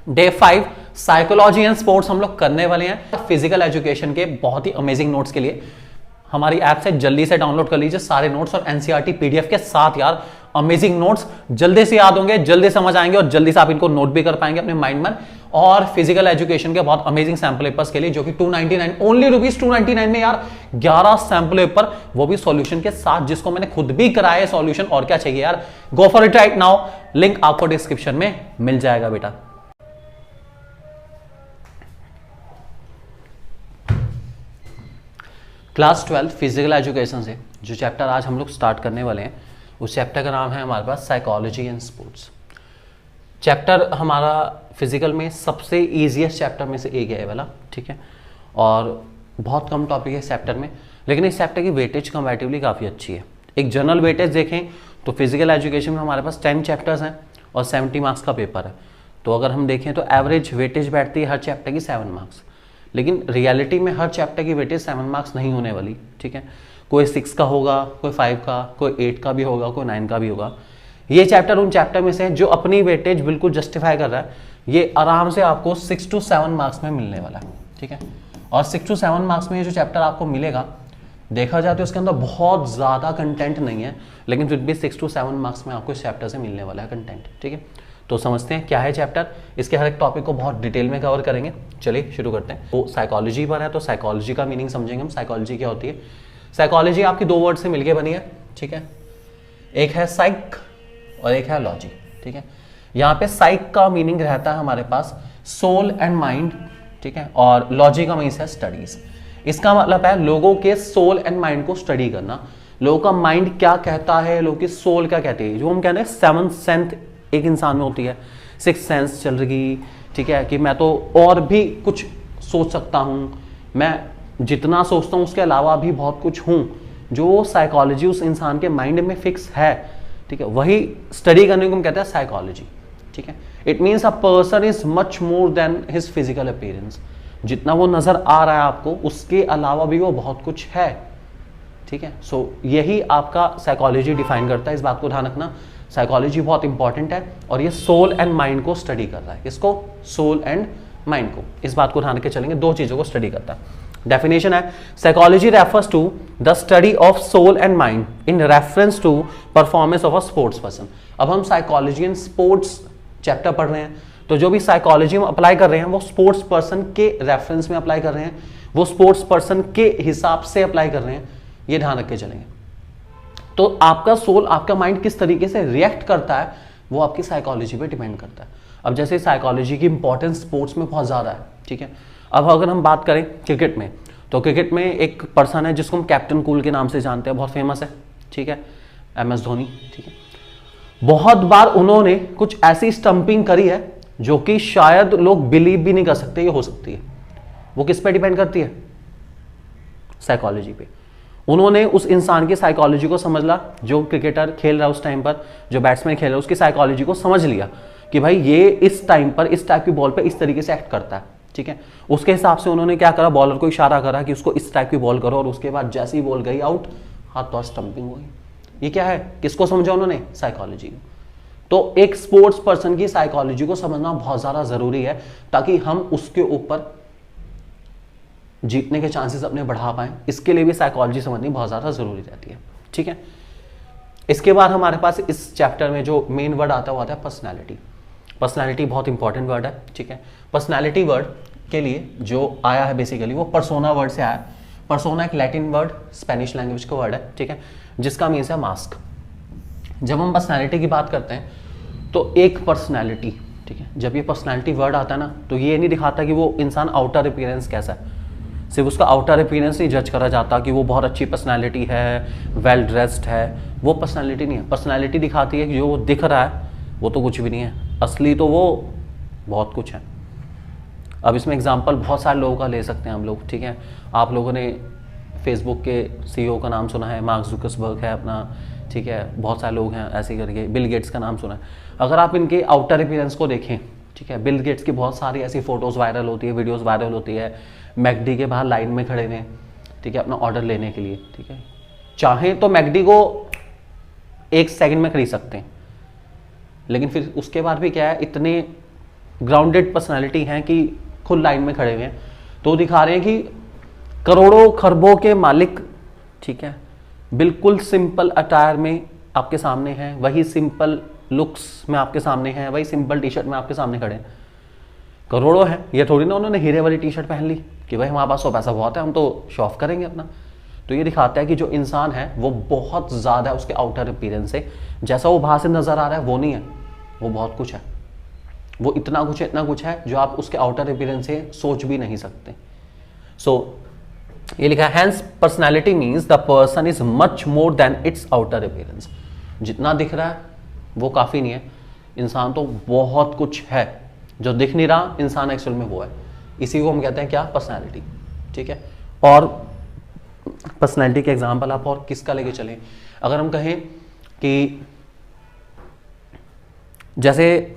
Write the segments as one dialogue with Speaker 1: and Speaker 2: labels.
Speaker 1: Day 5 psychology and sports हम लोग करने वाले हैं। फिजिकल एजुकेशन के बहुत ही अमेजिंग नोट्स के लिए हमारी ऐप से जल्दी से डाउनलोड कर लीजिए सारे नोट्स और एनसीईआरटी पीडीएफ के साथ। यार अमेजिंग नोट्स जल्दी से याद होंगे, जल्दी समझ आएंगे और जल्दी से आप इनको नोट भी कर पाएंगे अपने माइंड में। और फिजिकल एजुकेशन के बहुत अमेजिंग सैंपल पेपर्स के लिए जो कि 299 ओनली ₹299 में यार 11 सैंपल पेपर, वो भी सॉल्यूशन के साथ, जिसको मैंने खुद भी कराया है सॉल्यूशन। और क्या चाहिए यार, go for it right now. Link आपको डिस्क्रिप्शन में मिल जाएगा बेटा। क्लास 12 फिजिकल एजुकेशन से जो चैप्टर आज हम लोग स्टार्ट करने वाले हैं, उस चैप्टर का नाम है हमारे पास साइकोलॉजी एंड स्पोर्ट्स। चैप्टर हमारा फिजिकल में सबसे ईजीएस्ट चैप्टर में से एक है वाला, ठीक है। और बहुत कम टॉपिक है इस चैप्टर में, लेकिन इस चैप्टर की वेटेज कंपैरेटिवली काफ़ी अच्छी है। एक जनरल वेटेज देखें तो फिजिकल एजुकेशन में हमारे पास 10 चैप्टर्स हैं और 70 मार्क्स का पेपर है। तो अगर हम देखें तो एवरेज वेटेज बैठती है हर चैप्टर की 7 मार्क्स, लेकिन रियलिटी में हर चैप्टर की वेटेज 7 मार्क्स नहीं होने वाली, ठीक है। कोई 6 का होगा, कोई 5 का, कोई 8 का भी होगा, कोई 9 का भी होगा। ये चैप्टर उन चैप्टर में से जो अपनी वेटेज बिल्कुल जस्टिफाई कर रहा है, ये आराम से आपको 6 to 7 मार्क्स में मिलने वाला है, ठीक है। और 6 to 7 मार्क्स में ये जो चैप्टर आपको मिलेगा, देखा जाए तो इसके अंदर बहुत ज़्यादा कंटेंट नहीं है, लेकिन फिर भी 6 to 7 मार्क्स में आपको इस चैप्टर से मिलने वाला है कंटेंट, ठीक है। तो समझते हैं क्या है चैप्टर, इसके हर एक टॉपिक को बहुत डिटेल में कवर करेंगे। चलिए शुरू करते हैं। तो साइकोलॉजी पर है, तो साइकोलॉजी का मीनिंग समझेंगे हम। साइकोलॉजी क्या होती है? साइकोलॉजी आपकी 2 वर्ड से मिलके बनी है, ठीक है। एक है साइक और एक है लॉजी, ठीक है। यहाँ पे साइक का मीनिंग रहता है हमारे पास सोल एंड माइंड, ठीक है। और लॉजी का मीनिंग है स्टडीज। इसका मतलब है लोगों के सोल एंड माइंड को स्टडी करना। लोगों का माइंड क्या कहता है, लोगों की सोल क्या कहती है। जो हम कहते हैं 7th सेंस एक इंसान में होती है, 6th सेंस चल रही, ठीक है, कि मैं तो और भी कुछ सोच सकता हूँ, मैं जितना सोचता हूँ उसके अलावा भी बहुत कुछ हूँ। जो साइकोलॉजी उस इंसान के माइंड में फिक्स है, ठीक है, वही स्टडी करने को हम कहते हैं साइकोलॉजी, ठीक है। It means a person is much more then his physical appearance. जितना वो नजर आ रहा है आपको, उसके अलावा भी वो बहुत कुछ है, ठीक है। सो यही आपका साइकोलॉजी डिफाइन करता है। इस बात को ध्यान रखना, साइकोलॉजी बहुत इंपॉर्टेंट है और ये सोल एंड माइंड को स्टडी कर रहा है। इसको सोल एंड माइंड को, इस बात को ध्यान रख के चलेंगे, 2 चीजों को स्टडी करता है। डेफिनेशन है, psychology refers to the study of soul and mind in reference to performance of a sports person. अब हम साइकोलॉजी एंड स्पोर्ट्स चैप्टर पढ़ रहे हैं, तो जो भी साइकोलॉजी हम अप्लाई कर रहे हैं वो स्पोर्ट्स पर्सन के रेफरेंस में अप्लाई कर रहे हैं, वो स्पोर्ट्स पर्सन के हिसाब से अप्लाई कर रहे हैं, ये ध्यान रख के चलेंगे। तो आपका सोल, आपका माइंड किस तरीके से रिएक्ट करता है, वो आपकी साइकोलॉजी पे डिपेंड करता है। अब जैसे साइकोलॉजी की इंपॉर्टेंस स्पोर्ट्स में बहुत ज़्यादा है, ठीक है। अब अगर हम बात करें क्रिकेट में, तो क्रिकेट में एक पर्सन है जिसको हम कैप्टन कूल के नाम से जानते हैं, बहुत फेमस है, ठीक है, MS धोनी, ठीक है। बहुत बार उन्होंने कुछ ऐसी स्टंपिंग करी है जो कि शायद लोग बिलीव भी नहीं कर सकते ये हो सकती है। वो किस पे डिपेंड करती है? साइकोलॉजी पे। उन्होंने उस इंसान की साइकोलॉजी को समझ ला, जो क्रिकेटर खेल रहा है उस टाइम पर, जो बैट्समैन खेल रहा है, उसकी साइकोलॉजी को समझ लिया कि भाई ये इस टाइम पर इस टाइप की बॉल पे इस तरीके से एक्ट करता है, ठीक है। उसके हिसाब से उन्होंने क्या करा, बॉलर को इशारा करा कि उसको इस टाइप की बॉल करो, और उसके बाद जैसे ही बॉल गई आउट, हाथ तो स्टंपिंग हो गई। ये क्या है, किसको समझा उन्होंने? साइकोलॉजी को। तो एक स्पोर्ट्स पर्सन की साइकोलॉजी को समझना बहुत ज्यादा जरूरी है, ताकि हम उसके ऊपर जीतने के चांसेस अपने बढ़ा पाएं। इसके लिए भी साइकोलॉजी समझनी बहुत ज्यादा जरूरी रहती है, ठीक है। इसके बाद हमारे पास इस चैप्टर में जो मेन वर्ड आता है वो आता है पर्सनैलिटी। पर्सनैलिटी बहुत इंपॉर्टेंट वर्ड है, ठीक है। पर्सनैलिटी वर्ड के लिए जो आया है बेसिकली वो पर्सोना वर्ड से आया। पर्सोना एक लैटिन वर्ड, स्पेनिश लैंग्वेज का वर्ड है, ठीक है, जिसका मीन्स है मास्क। जब हम पर्सनैलिटी की बात करते हैं तो एक पर्सनैलिटी, ठीक है, जब ये पर्सनैलिटी वर्ड आता है ना, तो ये नहीं दिखाता कि वो इंसान आउटर अपीयरेंस कैसा है, सिर्फ उसका आउटर अपीयरेंस नहीं जज करा जाता कि वो बहुत अच्छी पर्सनैलिटी है, वेल ड्रेस्ड है, वो पर्सनैलिटी नहीं है। पर्सनैलिटी दिखाती है कि जो वो दिख रहा है वो तो कुछ भी नहीं है, असली तो वो बहुत कुछ है। अब इसमें एग्जांपल बहुत सारे लोगों का ले सकते हैं हम लोग, ठीक है। आप लोगों ने फेसबुक के CEO का नाम सुना है, मार्क जुकरबर्ग है अपना, ठीक है, बहुत सारे लोग हैं ऐसे करके, बिल गेट्स का नाम सुना है। अगर आप इनके आउटर अपीयरेंस को देखें, ठीक है, बिल गेट्स की बहुत सारी ऐसी फोटोज़ वायरल होती है, वीडियोज़ वायरल होती है, मैकडी के बाहर लाइन में खड़े हैं, ठीक है, अपना ऑर्डर लेने के लिए, ठीक है। चाहें तो मैकडी को 1 सेकंड में खरीद सकते हैं, लेकिन फिर उसके बाद भी क्या है, इतने ग्राउंडेड पर्सनैलिटी हैं कि खुद लाइन में खड़े हुए हैं, तो दिखा रहे हैं कि करोड़ों खरबों के मालिक, ठीक है, बिल्कुल सिंपल अटायर में आपके सामने हैं, वही सिंपल लुक्स में आपके सामने हैं, वही सिंपल टी शर्ट में आपके सामने खड़े हैं, करोड़ों हैं। ये थोड़ी ना उन्होंने हीरे वाली टी शर्ट पहन ली कि भाई हमारे पास तो पैसा बहुत है, हम तो शो ऑफ करेंगे अपना। तो ये दिखाता है कि जो इंसान है वो बहुत ज़्यादा है उसके आउटर अपीयरेंस से, जैसा वो बाहर से नज़र आ रहा है वो नहीं है, वो बहुत कुछ है, वो इतना कुछ है, इतना कुछ है जो आप उसके आउटर अपीयरेंस से सोच भी नहीं सकते। सो ये लिखा है, hence personality means the person is much more than its outer appearance. जितना दिख रहा है वो काफ़ी नहीं है, इंसान तो बहुत कुछ है, जो दिख नहीं रहा इंसान एक्चुअल में वो है। इसी को हम कहते हैं क्या, पर्सनैलिटी, ठीक है। और पर्सनैलिटी के एग्जाम्पल आप और किसका लेके चलें, अगर हम कहें कि जैसे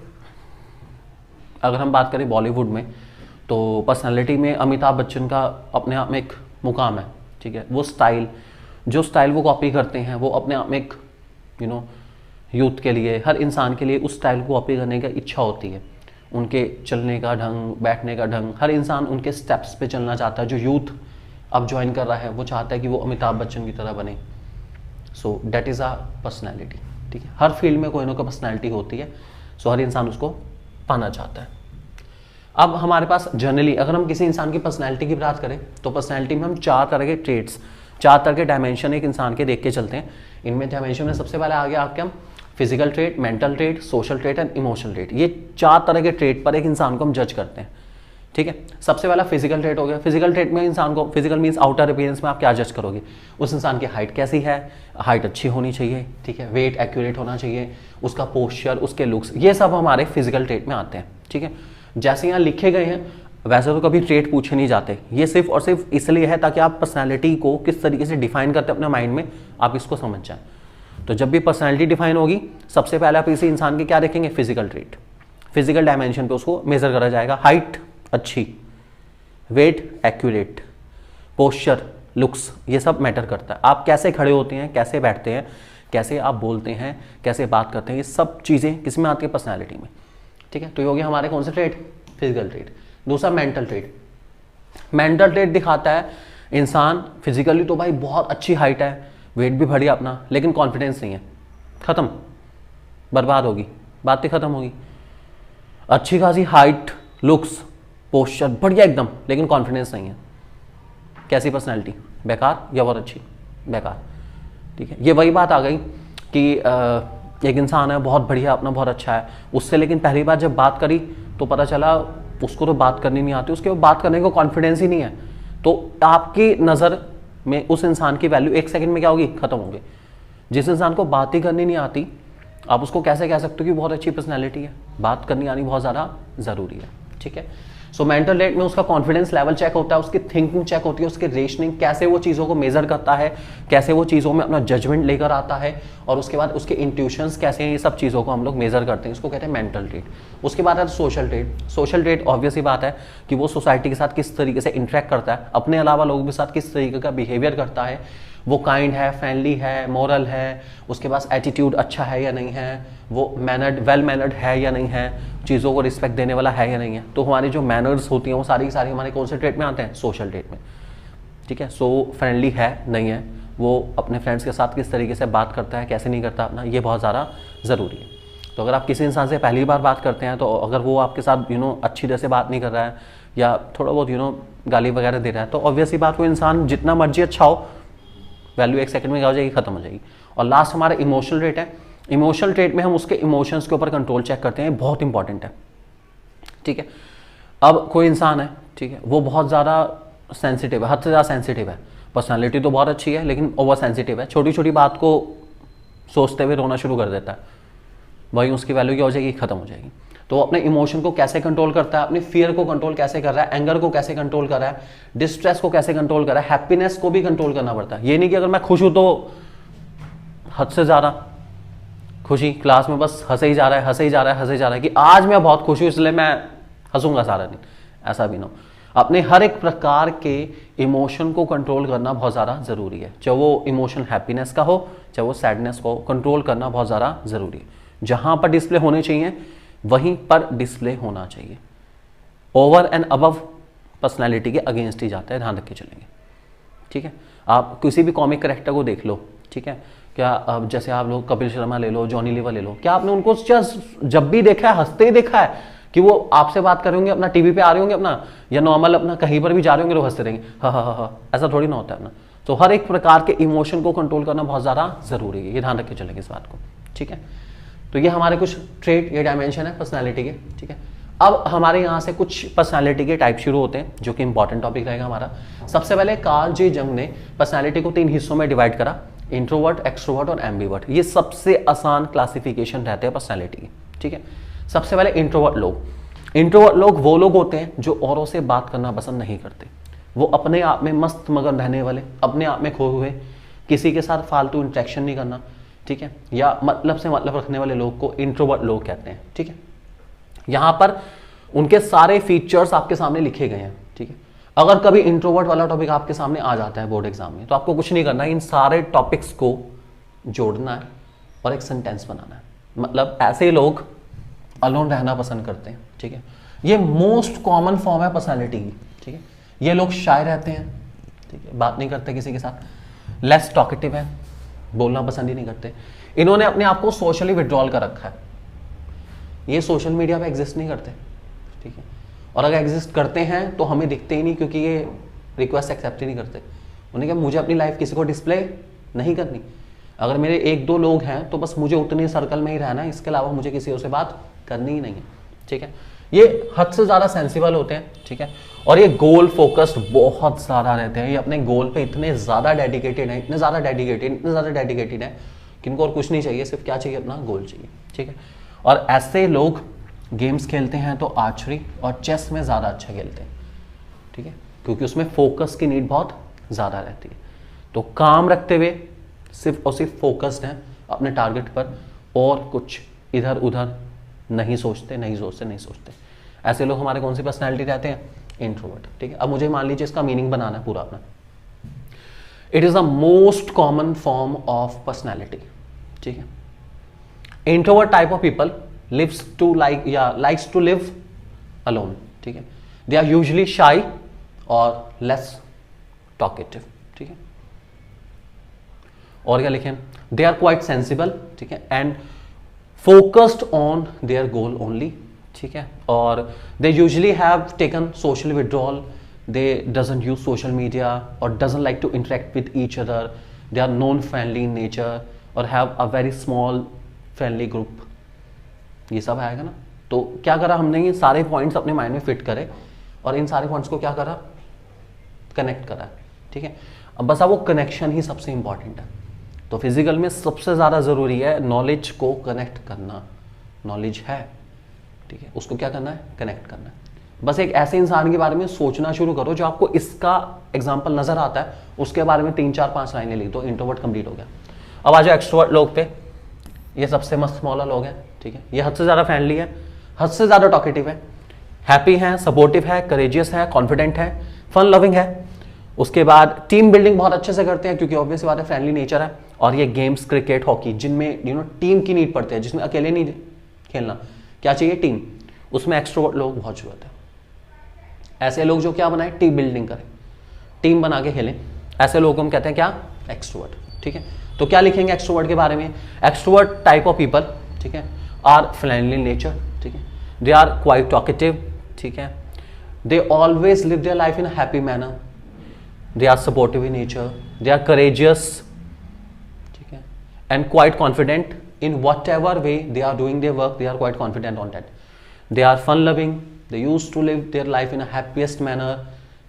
Speaker 1: अगर हम बात करें बॉलीवुड में, तो पर्सनैलिटी में अमिताभ बच्चन का अपने आप में एक मुकाम है, ठीक है। वो स्टाइल, जो स्टाइल वो कॉपी करते हैं, वो अपने आप में एक यूथ के लिए, हर इंसान के लिए उस स्टाइल को कॉपी करने की इच्छा होती है। उनके चलने का ढंग, बैठने का ढंग, हर इंसान उनके स्टेप्स पे चलना चाहता है। जो यूथ अब ज्वाइन कर रहा है वो चाहता है कि वो अमिताभ बच्चन की तरह बने। सो डेट इज़ अ पर्सनैलिटी, ठीक है। हर फील्ड में कोई ना कोई पर्सनैलिटी होती है, सो हर इंसान उसको पाना चाहता है। अब हमारे पास जनरली अगर हम किसी इंसान की पर्सनैलिटी की बात करें तो पर्सनैलिटी में हम 4 तरह के ट्रेड्स, 4 तरह के डायमेंशन एक इंसान के देख के चलते हैं। इनमें डायमेंशन में सबसे पहले आ गया आपके हम physical trade, mental trade, social trade and emotional trade. ये 4 तरह के ट्रेड पर एक इंसान को हम जज करते हैं, ठीक है। सबसे पहला फिजिकल ट्रेड हो गया। फिजिकल ट्रेड में इंसान को, फिजिकल मीन्स आउटर अपीयरेंस में आप क्या जज करोगे, उस इंसान की हाइट कैसी है, हाइट अच्छी होनी चाहिए, ठीक है, वेट एक्यूरेट होना चाहिए, उसका पोस्चर, उसके लुक्स, ये सब हमारे फिजिकल ट्रेड में आते हैं, ठीक है। जैसे यहाँ लिखे गए हैं वैसे तो कभी ट्रेड पूछे नहीं जाते, ये सिर्फ और सिर्फ इसलिए है ताकि आप पर्सनैलिटी को किस तरीके से डिफाइन करते हैं अपने माइंड में, आप इसको समझ जाएं। तो जब भी पर्सनैलिटी डिफाइन होगी, सबसे पहले आप इसी इंसान के क्या देखेंगे, फिजिकल ट्रेट, फिजिकल डायमेंशन पे उसको मेजर करा जाएगा। हाइट अच्छी, वेट एक्यूरेट, पोस्चर, लुक्स, ये सब मैटर करता है। आप कैसे खड़े होते हैं, कैसे बैठते हैं, कैसे आप बोलते हैं, कैसे बात करते हैं, ये सब चीज़ें किस में आती है, पर्सनैलिटी में, ठीक है। तो ये हो गया हमारे कौन से ट्रेड, फिजिकल ट्रेड। दूसरा मेंटल ट्रेड। मेंटल ट्रेड दिखाता है इंसान फिजिकली तो भाई बहुत अच्छी हाइट है, वेट भी बढ़िया अपना, लेकिन कॉन्फिडेंस नहीं है, खत्म, बर्बाद होगी, बात ही खत्म होगी। अच्छी खासी हाइट, लुक्स, पोस्चर बढ़िया एकदम, लेकिन कॉन्फिडेंस नहीं है, कैसी पर्सनैलिटी, बेकार या बहुत अच्छी, बेकार, ठीक है। ये वही बात आ गई कि एक इंसान है बहुत बढ़िया अपना, बहुत अच्छा है, उससे लेकिन पहली बार जब बात करी तो पता चला उसको तो बात करनी नहीं आती, उसके बात करने को कॉन्फिडेंस ही नहीं है, तो आपकी नज़र में उस इंसान की वैल्यू 1 सेकंड में क्या होगी, खत्म होगी। जिस इंसान को बात ही करनी नहीं आती, आप उसको कैसे कह सकते हो कि बहुत अच्छी पर्सनैलिटी है, बात करनी आनी बहुत ज़्यादा ज़रूरी है, ठीक है। सो मेंटल रेट में उसका कॉन्फिडेंस लेवल चेक होता है, उसकी थिंकिंग चेक होती है, उसकी रीजनिंग, कैसे वो चीज़ों को मेजर करता है, कैसे वो चीज़ों में अपना जजमेंट लेकर आता है, और उसके बाद उसके इंट्यूशंस कैसे हैं, ये सब चीज़ों को हम लोग मेजर करते हैं, इसको कहते हैं मेंटल ट्रेड। उसके बाद है social trade. Social trade obvious ही बात है कि वो सोसाइटी के साथ किस तरीके से इंटरेक्ट करता है, अपने अलावा लोगों के साथ किस तरीके का बिहेवियर करता है, वो काइंड है, फ्रेंडली है, मोरल है, उसके पास एटीट्यूड अच्छा है या नहीं है, वो मैनर्ड, वेल मैनर्ड है या नहीं है, चीज़ों को रिस्पेक्ट देने वाला है या नहीं है। तो हमारी जो मैनर्स होती हैं वो सारी की सारी हमारे कौन से ट्रेड में आते हैं, सोशल ट्रेड में, ठीक है। सो फ्रेंडली है नहीं है, वो अपने फ्रेंड्स के साथ किस तरीके से बात करता है, कैसे नहीं करता अपना, ये बहुत ज़्यादा ज़रूरी है। तो अगर आप किसी इंसान से पहली बार बात करते हैं, तो अगर वो आपके साथ अच्छी तरह से बात नहीं कर रहा है या थोड़ा बहुत गाली वगैरह दे रहा है, तो ऑब्वियसली बात, वो इंसान जितना मर्जी अच्छा हो, वैल्यू 1 सेकंड में क्या हो जाएगी, खत्म हो जाएगी। और लास्ट हमारा इमोशनल रेट है। इमोशनल रेट में हम उसके इमोशंस के ऊपर कंट्रोल चेक करते हैं, बहुत इंपॉर्टेंट है, ठीक है। अब कोई इंसान है, ठीक है, वो बहुत ज़्यादा सेंसिटिव है, हद से ज़्यादा सेंसिटिव है, पर्सनालिटी तो बहुत अच्छी है लेकिन ओवर सेंसिटिव है, छोटी छोटी बात को सोचते हुए रोना शुरू कर देता है, वही उसकी वैल्यू क्या हो जाएगी, खत्म हो जाएगी। तो अपने इमोशन को कैसे कंट्रोल करता है, अपनी फियर को कंट्रोल कैसे कर रहा है, एंगर को कैसे कंट्रोल कर रहा है, डिस्ट्रेस को कैसे कंट्रोल कर रहा है, हैप्पीनेस को भी कंट्रोल करना पड़ता है। ये नहीं कि अगर मैं खुश हूं तो हद से ज़्यादा खुशी, क्लास में बस हंसे ही जा रहा है, हंसे ही जा रहा है, हंसे ही जा रहा है कि आज मैं बहुत खुश हूँ इसलिए मैं हंसूंगा सारा दिन, ऐसा भी ना हो। अपने हर एक प्रकार के इमोशन को कंट्रोल करना बहुत ज़्यादा ज़रूरी है, चाहे वो इमोशन हैप्पीनेस का हो, चाहे वो सैडनेस को कंट्रोल करना बहुत ज़्यादा ज़रूरी है। जहाँ पर डिस्प्ले होने चाहिए वहीं पर डिस्प्ले होना चाहिए। ओवर एंड अबव पर्सनैलिटी के अगेंस्ट ही जाता है, ध्यान रख के चलेंगे। ठीक है, आप किसी भी कॉमिक करेक्टर को देख लो, ठीक है, क्या अब जैसे आप लोग कपिल शर्मा ले लो, जॉनी लीवर ले लो, क्या आपने उनको जब भी देखा है हंसते ही देखा है कि वो आपसे बात कर रहे होंगे, अपना टीवी पे आ रहे होंगे अपना, या नॉर्मल अपना कहीं पर भी जा रहे होंगे, लोग हंसते रहेंगे हा हा हा, ऐसा थोड़ी ना होता है अपना। तो हर एक प्रकार के इमोशन को कंट्रोल करना बहुत ज़्यादा ज़रूरी है, ये ध्यान रख के चलेंगे इस बात को। ठीक है, तो ये हमारे कुछ ट्रेट, ये डायमेंशन है पर्सनैलिटी के। ठीक है, अब हमारे यहाँ से कुछ पर्सनैलिटी के टाइप शुरू होते हैं, जो कि इंपॉर्टेंट टॉपिक रहेगा हमारा। सबसे पहले कार्ल जे जंग ने पर्सनैलिटी को 3 हिस्सों में डिवाइड करा, इंट्रोवर्ट, एक्सट्रोवर्ट और एम्बीवर्ट। ये सबसे आसान क्लासिफिकेशन रहते हैं पर्सनैलिटी की। ठीक है, सबसे पहले इंट्रोवर्ट लोग। इंट्रोवर्ट लोग वो लोग होते हैं जो औरों से बात करना पसंद नहीं करते, वो अपने आप में मस्त मगन रहने वाले, अपने आप में खोए हुए, किसी के साथ फालतू इंटरेक्शन नहीं करना। ठीक है, या मतलब से मतलब रखने वाले लोग को इंट्रोवर्ट लोग कहते हैं। ठीक है, यहां पर उनके सारे फीचर्स आपके सामने लिखे गए हैं। ठीक है, अगर कभी इंट्रोवर्ट वाला टॉपिक आपके सामने आ जाता है बोर्ड एग्जाम में, तो आपको कुछ नहीं करना है, इन सारे टॉपिक्स को जोड़ना है और एक सेंटेंस बनाना है। मतलब ऐसे लोग अलोन रहना पसंद करते हैं। ठीक है, ये मोस्ट कॉमन फॉर्म है पर्सनैलिटी की। ठीक है, ये लोग शाय रहते हैं, ठीक है, बात नहीं करते किसी के साथ, लेस टॉकेटिव है, बोलना पसंद ही नहीं करते। इन्होंने अपने आप को सोशली विड्रॉल कर रखा है, ये सोशल मीडिया पे एग्जिस्ट नहीं करते। ठीक है, और अगर एग्जिस्ट करते हैं तो हमें दिखते ही नहीं, क्योंकि ये रिक्वेस्ट एक्सेप्ट ही नहीं करते। उन्हें क्या, मुझे अपनी लाइफ किसी को डिस्प्ले नहीं करनी, अगर मेरे 1-2 लोग हैं तो बस मुझे उतने सर्कल में ही रहना है, इसके अलावा मुझे किसी और से बात करनी ही नहीं है। ठीक है, ये हद से ज़्यादा सेंसिबल होते हैं। ठीक है, और ये गोल फोकस्ड बहुत ज़्यादा रहते हैं, ये अपने गोल पे इतने ज़्यादा डेडिकेटेड हैं, इतने ज़्यादा डेडिकेटेड हैं कि इनको और कुछ नहीं चाहिए, सिर्फ क्या चाहिए, अपना गोल चाहिए। ठीक है, और ऐसे लोग गेम्स खेलते हैं तो आर्चरी और चेस में ज़्यादा अच्छा खेलते हैं। ठीक है, क्योंकि उसमें फोकस की नीड बहुत ज़्यादा रहती है। तो काम रखते हुए सिर्फ और सिर्फ फोकस्ड हैं अपने टारगेट पर, और कुछ इधर उधर नहीं सोचते। ऐसे लोग हमारे कौन सी पर्सनैलिटी रहते हैं, इंट्रोवर्ट। ठीक है, अब मुझे मान लीजिए इसका मीनिंग बनाना है पूरा अपना। It is the most common form of personality. ठीक है, introvert type of people likes to live alone. ठीक है, दे आर यूजली शाई और लेस टॉकेटिव। ठीक है, और क्या लिखें, दे आर क्वाइट सेंसिबल। ठीक है, and focused on their goal only. ठीक है, और they usually have taken social withdrawal, they doesn't use social media और doesn't like to interact with each other, they are non friendly in nature और have a very small friendly group. ये सब आएगा ना। तो क्या करा हमने, ये सारे पॉइंट्स अपने माइंड में फिट करे और इन सारे पॉइंट्स को क्या करा, कनेक्ट करा। ठीक है, अब बस अब वो कनेक्शन ही सबसे इंपॉर्टेंट है। तो फिजिकल में सबसे ज़्यादा ज़रूरी है नॉलेज को कनेक्ट करना। नॉलेज है, ठीक है, उसको क्या करना है, कनेक्ट करना है। बस एक ऐसे इंसान के बारे में सोचना शुरू करो जो आपको इसका एग्जाम्पल नज़र आता है, उसके बारे में 3-4-5 लाइनें लिख दो, इंट्रोवर्ट कंप्लीट हो गया। अब आ जाओ एक्सट्रोवर्ट लोग पे। ये सबसे मस्त मौला लोग हैं। ठीक है, ये हद से ज़्यादा फ्रेंडली है, हद से ज़्यादा टॉकेटिव है, हैप्पी है, सपोर्टिव है, करेजियस है, कॉन्फिडेंट है, फन लविंग है। उसके बाद टीम बिल्डिंग बहुत अच्छे से करते हैं, क्योंकि ऑब्वियस बात है फ्रेंडली नेचर है। और ये गेम्स, क्रिकेट, हॉकी, जिनमें टीम की नीड पड़ती है, जिसमें अकेले नहीं खेलना, क्या चाहिए, टीम, उसमें एक्सट्रोवर्ट लोग बहुत जरूरत है। ऐसे लोग जो क्या बनाए, टीम बिल्डिंग करें, टीम बना के खेलें, ऐसे लोगों को हम कहते हैं क्या, एक्सट्रोवर्ट। ठीक है, तो क्या लिखेंगे एक्सट्रोवर्ट के बारे में, एक्सट्रोवर्ट टाइप ऑफ पीपल, ठीक है, आर फ्रेंडली नेचर। ठीक है, दे आर क्वाइट टॉकेटिव। ठीक है, they always live their life in a happy manner, they are supportive in nature, they are courageous, ठीक है, and quite confident in whatever way they are doing their work, they are quite confident on that. They are fun loving, they used to live their life in a happiest manner,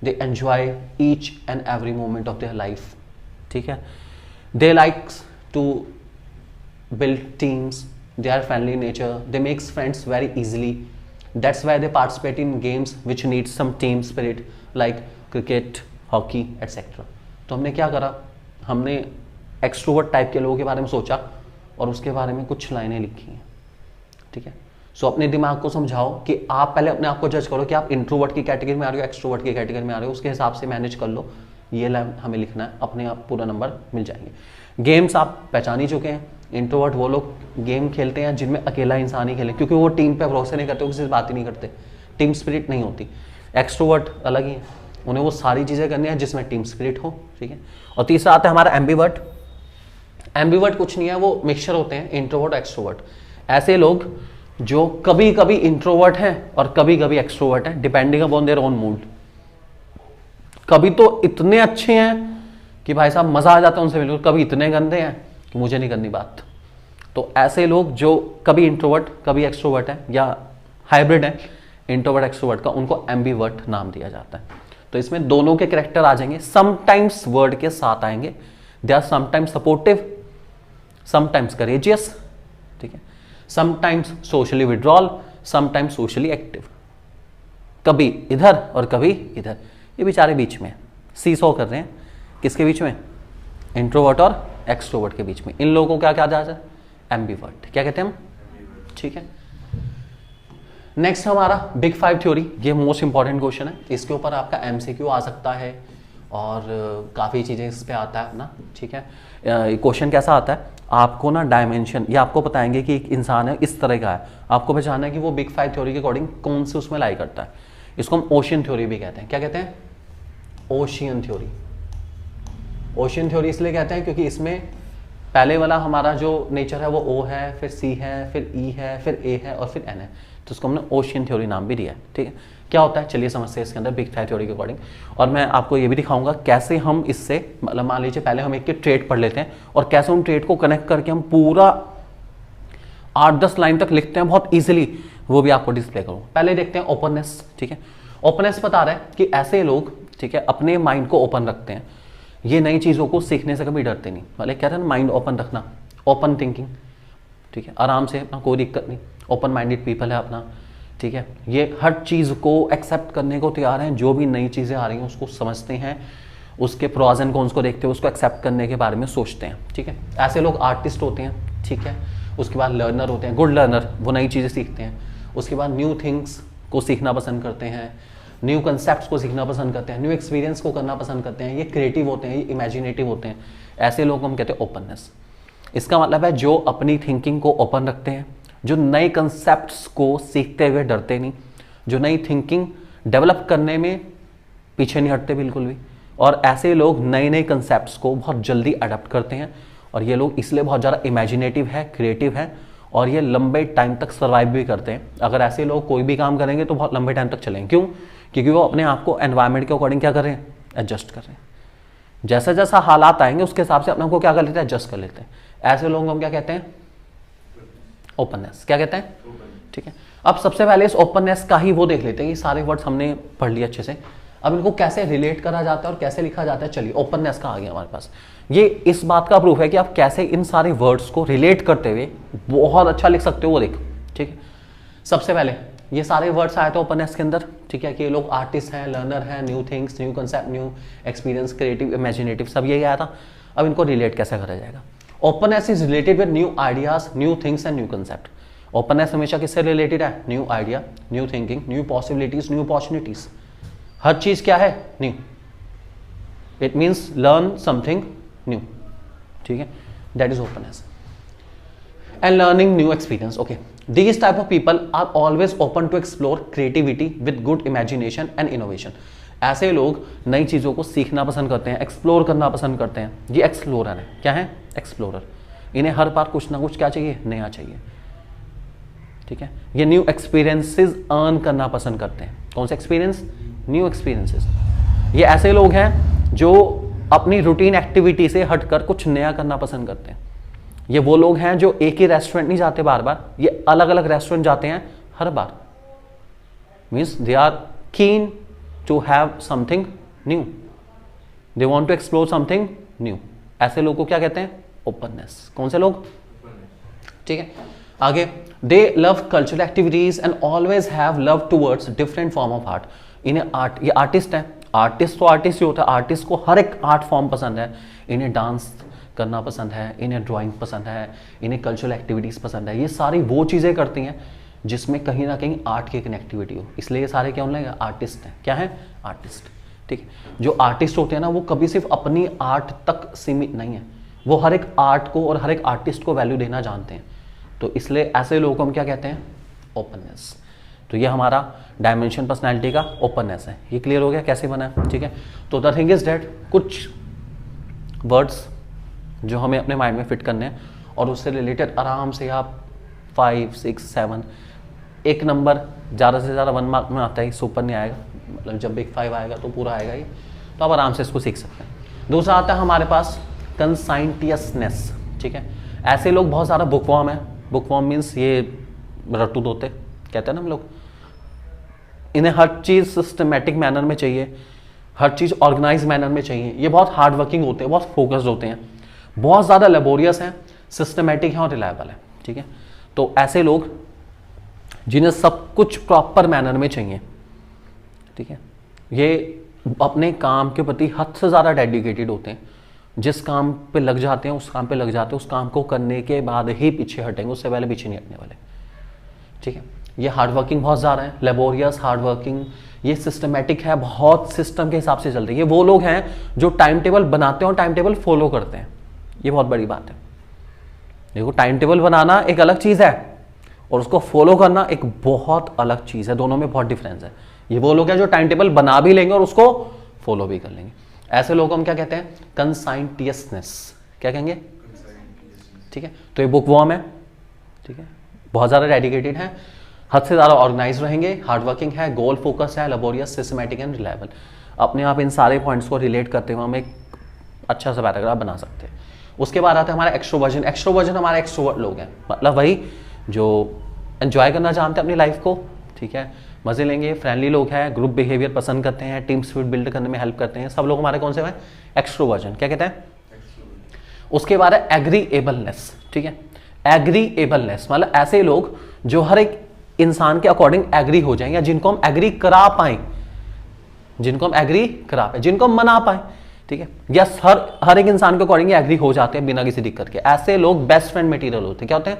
Speaker 1: they enjoy each and every moment of their life. ठीक है, they like to build teams, they are friendly in nature, they makes friends very easily, that's why they participate in games which need some team spirit like cricket, hockey, etc. तो हमने क्या करा, हमने extrovert type के लोगों के बारे में सोचा और उसके बारे में कुछ लाइनें लिखी हैं। ठीक है, सो अपने दिमाग को समझाओ कि आप पहले अपने आप को जज करो कि आप इंट्रोवर्ट की कैटेगरी में आ रहे हो, एक्सट्रोवर्ट की कैटेगरी में आ रहे हो, उसके हिसाब से मैनेज कर लो। ये लाइन हमें लिखना है, अपने आप पूरा नंबर मिल जाएंगे। गेम्स आप पहचान ही चुके हैं, इंट्रोवर्ट वो लोग गेम खेलते हैं जिनमें अकेला इंसान ही खेले, क्योंकि वो टीम पे भरोसे नहीं करते, वो किसी से बात ही नहीं करते, टीम स्पिरिट नहीं होती। एक्सट्रोवर्ट अलग ही है, उन्हें वो सारी चीज़ें करनी है जिसमें टीम स्पिरिट हो, ठीक है। और तीसरा आता है हमारा एम्बीवर्ट। एम्बीवर्ट कुछ नहीं है, वो मिक्सचर होते हैं इंट्रोवर्ट एक्सट्रोवर्ट। ऐसे लोग जो कभी कभी इंट्रोवर्ट हैं और कभी कभी एक्सट्रोवर्ट हैं, depending upon their own mood. कभी तो इतने अच्छे हैं कि भाई साहब मजा आ जाता है उनसे मिलकर, कभी इतने गंदे हैं कि मुझे नहीं करनी बात। तो ऐसे लोग जो कभी इंट्रोवर्ट कभी एक्सट्रोवर्ट है या हाइब्रिड है इंट्रोवर्ट एक्सट्रोवर्ट का, उनको एम्बीवर्ट नाम दिया जाता है। तो इसमें दोनों के कैरेक्टर आ जाएंगे, समटाइम्स वर्ड के साथ आएंगे। They are sometimes supportive, sometimes courageous, ठीक है, sometimes socially withdrawal, sometimes socially active. कभी इधर और कभी इधर, ये बेचारे बीच में सीसॉ कर रहे हैं। किसके बीच में? इंट्रोवर्ट और एक्सट्रोवर्ट के बीच में। इन लोगों को क्या कहा जाता है? एम्बीवर्ट। क्या कहते हैं हम? ठीक है। नेक्स्ट हमारा बिग फाइव थ्योरी। ये मोस्ट इंपॉर्टेंट क्वेश्चन है, इसके ऊपर आपका एमसीक्यू आ सकता है और काफ़ी चीज़ें इस पे आता है ना, ठीक है। क्वेश्चन कैसा आता है, आपको ना डायमेंशन, ये आपको बताएंगे कि एक इंसान है इस तरह का है, आपको पहचानना है कि वो बिग फाइव थ्योरी के अकॉर्डिंग कौन से उसमें लाई करता है। इसको हम ओशियन थ्योरी भी कहते हैं। क्या कहते हैं? Ocean theory. ओशियन थ्योरी इसलिए कहते हैं क्योंकि इसमें पहले वाला हमारा जो नेचर है वो ओ है, फिर सी है, फिर ई है, फिर ए है और फिर एन है, तो उसको हमने ओशियन थ्योरी नाम भी दिया है, ठीक है। क्या होता है चलिए समझते हैं इसके अंदर बिग फाइव थ्योरी के अकॉर्डिंग। और मैं आपको ये भी दिखाऊंगा कैसे हम इससे, मतलब मान लीजिए पहले हम एक के ट्रेड पढ़ लेते हैं और कैसे उन ट्रेड को कनेक्ट करके हम पूरा 8-10 लाइन तक लिखते हैं बहुत ईजिली, वो भी आपको डिस्प्ले करूँ। पहले देखते हैं ओपननेस, ठीक है। ओपननेस बता रहा है कि ऐसे लोग, ठीक है, अपने माइंड को ओपन रखते हैं, ये नई चीज़ों को सीखने से कभी डरते नहीं। मतलब क्या है ना, माइंड ओपन रखना, ओपन थिंकिंग, ठीक है, आराम से अपना, कोई दिक्कत नहीं, ओपन माइंडेड पीपल है अपना, ठीक है। ये हर चीज़ को एक्सेप्ट करने को तैयार हैं, जो भी नई चीज़ें आ रही हैं उसको समझते हैं, उसके प्रॉज एंड कॉन्स को देखते हैं, उसको एक्सेप्ट करने के बारे में सोचते हैं, ठीक है। ऐसे लोग आर्टिस्ट होते हैं, ठीक है। उसके बाद लर्नर होते हैं, गुड लर्नर, वो नई चीज़ें सीखते हैं। उसके बाद न्यू थिंग्स को सीखना पसंद करते हैं, न्यू कंसेप्ट्स को सीखना पसंद करते हैं, न्यू एक्सपीरियंस को करना पसंद करते हैं। ये क्रिएटिव होते हैं, ये इमेजिनेटिव होते हैं। ऐसे लोग हम कहते हैं ओपननेस। इसका मतलब है जो अपनी थिंकिंग को ओपन रखते हैं, जो नए कंसेप्ट्स को सीखते हुए डरते नहीं, जो नई थिंकिंग डेवलप करने में पीछे नहीं हटते बिल्कुल भी। और ऐसे लोग नए नए कंसेप्ट्स को बहुत जल्दी अडॉप्ट करते हैं और ये लोग इसलिए बहुत ज़्यादा इमेजिनेटिव है, क्रिएटिव है और ये लंबे टाइम तक सर्वाइव भी करते हैं। अगर ऐसे लोग कोई भी काम करेंगे तो बहुत लंबे टाइम तक चलेंगे। क्यों? क्योंकि वो अपने आप को एनवायरनमेंट के अकॉर्डिंग क्या कर रहे हैं? एडजस्ट कर रहे हैं। जैसा जैसा हालात आएंगे उसके हिसाब से अपने को क्या कर लेते हैं? एडजस्ट कर लेते हैं। ऐसे लोगों को हम क्या कहते हैं? ओपननेस। क्या कहते हैं? ठीक है। अब सबसे पहले इस ओपननेस का ही वो देख लेते हैं। ये सारे वर्ड्स हमने पढ़ लिए अच्छे से, अब इनको कैसे रिलेट करा जाता है और कैसे लिखा जाता है। चलिए ओपननेस का आ गया हमारे पास। ये इस बात का प्रूफ है कि आप कैसे इन सारे वर्ड्स को रिलेट करते हुए बहुत अच्छा लिख सकते हो, वो देखो, ठीक है। सबसे पहले ये सारे वर्ड्स आए थे ओपननेस के अंदर, ठीक है, कि ये लोग आर्टिस्ट हैं, लर्नर हैं, new things, new concept, new experience, creative, imaginative, सब यही आया था। अब इनको रिलेट कैसे करा जाएगा? Openness is related with new ideas, new things and new concept. Openness हमेशा किससे रिलेटेड है? New idea, new thinking, new possibilities, new opportunities. हर चीज क्या है? New. It means learn something new, ठीक है, that is openness and learning new experience. Okay, these type of people are always open to explore creativity with good imagination and innovation। ऐसे लोग नई चीज़ों को सीखना पसंद करते हैं, एक्सप्लोर करना पसंद करते हैं। ये एक्सप्लोरर है। क्या है? एक्सप्लोरर। इन्हें हर बार कुछ ना कुछ क्या चाहिए? नया चाहिए, ठीक है। ये न्यू एक्सपीरियंसेस अर्न करना पसंद करते हैं। कौन से एक्सपीरियंस? New experiences. ये ऐसे लोग हैं जो अपनी रूटीन एक्टिविटी से हटकर कुछ नया करना पसंद करते हैं। ये वो लोग हैं जो एक ही रेस्टोरेंट नहीं जाते बार बार, ये अलग अलग रेस्टोरेंट जाते हैं हर बार। Means they are keen to have something new, they want to explore something new. ऐसे लोग को क्या कहते हैं? ओपननेस। कौन से लोग? ठीक है, आगे। दे love cultural activities and always have love towards different form of art. इन्हें आर्ट, ये आर्टिस्ट हैं। आर्टिस्ट तो आर्टिस्ट ही होता है, आर्टिस्ट को हर एक आर्ट फॉर्म पसंद है। इन्हें डांस करना पसंद है, इन्हें ड्राइंग पसंद है, इन्हें कल्चरल एक्टिविटीज़ पसंद है। ये सारी वो चीज़ें करती हैं जिसमें कहीं ना कहीं आर्ट की कनेक्टिविटी हो, इसलिए ये सारे क्या होने लगे? आर्टिस्ट हैं। क्या है? आर्टिस्ट, ठीक है। जो आर्टिस्ट होते हैं ना, वो कभी सिर्फ अपनी आर्ट तक सीमित नहीं है, वो हर एक आर्ट को और हर एक आर्टिस्ट को वैल्यू देना जानते हैं। तो इसलिए ऐसे लोगों को हम क्या कहते हैं, ओपननेस। तो ये हमारा डायमेंशन पर्सनैलिटी का ओपननेस है। ये क्लियर हो गया कैसे बना है, ठीक है। तो द थिंग इज डेट कुछ वर्ड्स जो हमें अपने माइंड में फिट करने हैं और उससे रिलेटेड आराम से आप 5, 6, 7 एक नंबर ज़्यादा से ज़्यादा 1 मार्क में आता है, इससे ऊपर नहीं आएगा, मतलब जब एक 5 आएगा तो पूरा आएगा ही, तो आप आराम से इसको सीख सकते हैं। दूसरा आता है हमारे पास कंसाइंटियसनेस, ठीक है। ऐसे लोग बहुत ज़्यादा बुकवॉर्म है। बुकवॉर्म मीन्स ये रट्टू तोते कहते हैं ना हम लोग। इन्हें हर चीज़ सिस्टमेटिक मैनर में चाहिए, हर चीज़ ऑर्गेनाइज मैनर में चाहिए। ये बहुत हार्ड वर्किंग होते हैं, बहुत फोकस्ड होते हैं, बहुत ज़्यादा लेबोरियस हैं, सिस्टमेटिक हैं और रिलायबल है, ठीक है। तो ऐसे लोग जिन्हें सब कुछ प्रॉपर मैनर में चाहिए, ठीक है, ये अपने काम के प्रति हद से ज़्यादा डेडिकेटेड होते हैं। जिस काम पे लग जाते हैं उस काम पे लग जाते हैं, उस काम को करने के बाद ही पीछे हटेंगे, उससे पहले पीछे नहीं हटने वाले, ठीक है। ये हार्ड वर्किंग बहुत ज़्यादा है, लेबोरियस, हार्ड वर्किंग, ये सिस्टमेटिक है, बहुत सिस्टम के हिसाब से चलते हैं। ये वो लोग हैं जो टाइम टेबल बनाते हैं और टाइम टेबल फॉलो करते हैं। ये बहुत बड़ी बात है। देखो, टाइम टेबल बनाना एक अलग चीज़ है और उसको फॉलो करना एक बहुत अलग चीज़ है, दोनों में बहुत डिफरेंस है। ये वो लोग हैं जो टाइम टेबल बना भी लेंगे और उसको फॉलो भी कर लेंगे। ऐसे लोग हम क्या कहते हैं, कंसाइंटियसनेस, क्या कहेंगे, ठीक है। तो ये बुकवॉर्म है, ठीक है, बहुत ज़्यादा डेडिकेटेड है, हद से ज़्यादा ऑर्गेनाइज रहेंगे, हार्ड वर्किंग है, गोल फोकस है, लेबोरियस, सिस्टमैटिक एंड रिलायबल। अपने आप इन सारे पॉइंट्स को रिलेट करते हुए हम एक अच्छा सा पैराग्राफ बना सकते हैं। उसके बाद आता है हमारा एक्सट्रोवर्जन। एक्सट्रोवर्जन हमारे एक्सट्रोवर्ट लोग हैं, मतलब वही जो एंजॉय करना जानते हैं अपनी लाइफ को, ठीक है, मजे लेंगे, फ्रेंडली लोग हैं, ग्रुप बिहेवियर पसंद करते हैं, टीम स्पिरिट बिल्ड करने में हेल्प करते हैं। सब लोग हमारे कौन से हैं, एक्सट्रोवर्जन, क्या कहते हैं। उसके बाद है एग्रीएबलनेस, ठीक है। एग्रीएबलनेस मतलब ऐसे लोग जो हर एक इंसान के अकॉर्डिंग एग्री हो जाएं, या जिनको हम एग्री करा पाए, जिनको हम एग्री करा पाए, जिनको हम मना पाए, ठीक है। यस, हर एक इंसान के अकॉर्डिंग एग्री हो जाते हैं बिना किसी दिक्कत के। ऐसे लोग बेस्ट फ्रेंड मटेरियल होते हैं। क्या होते हैं,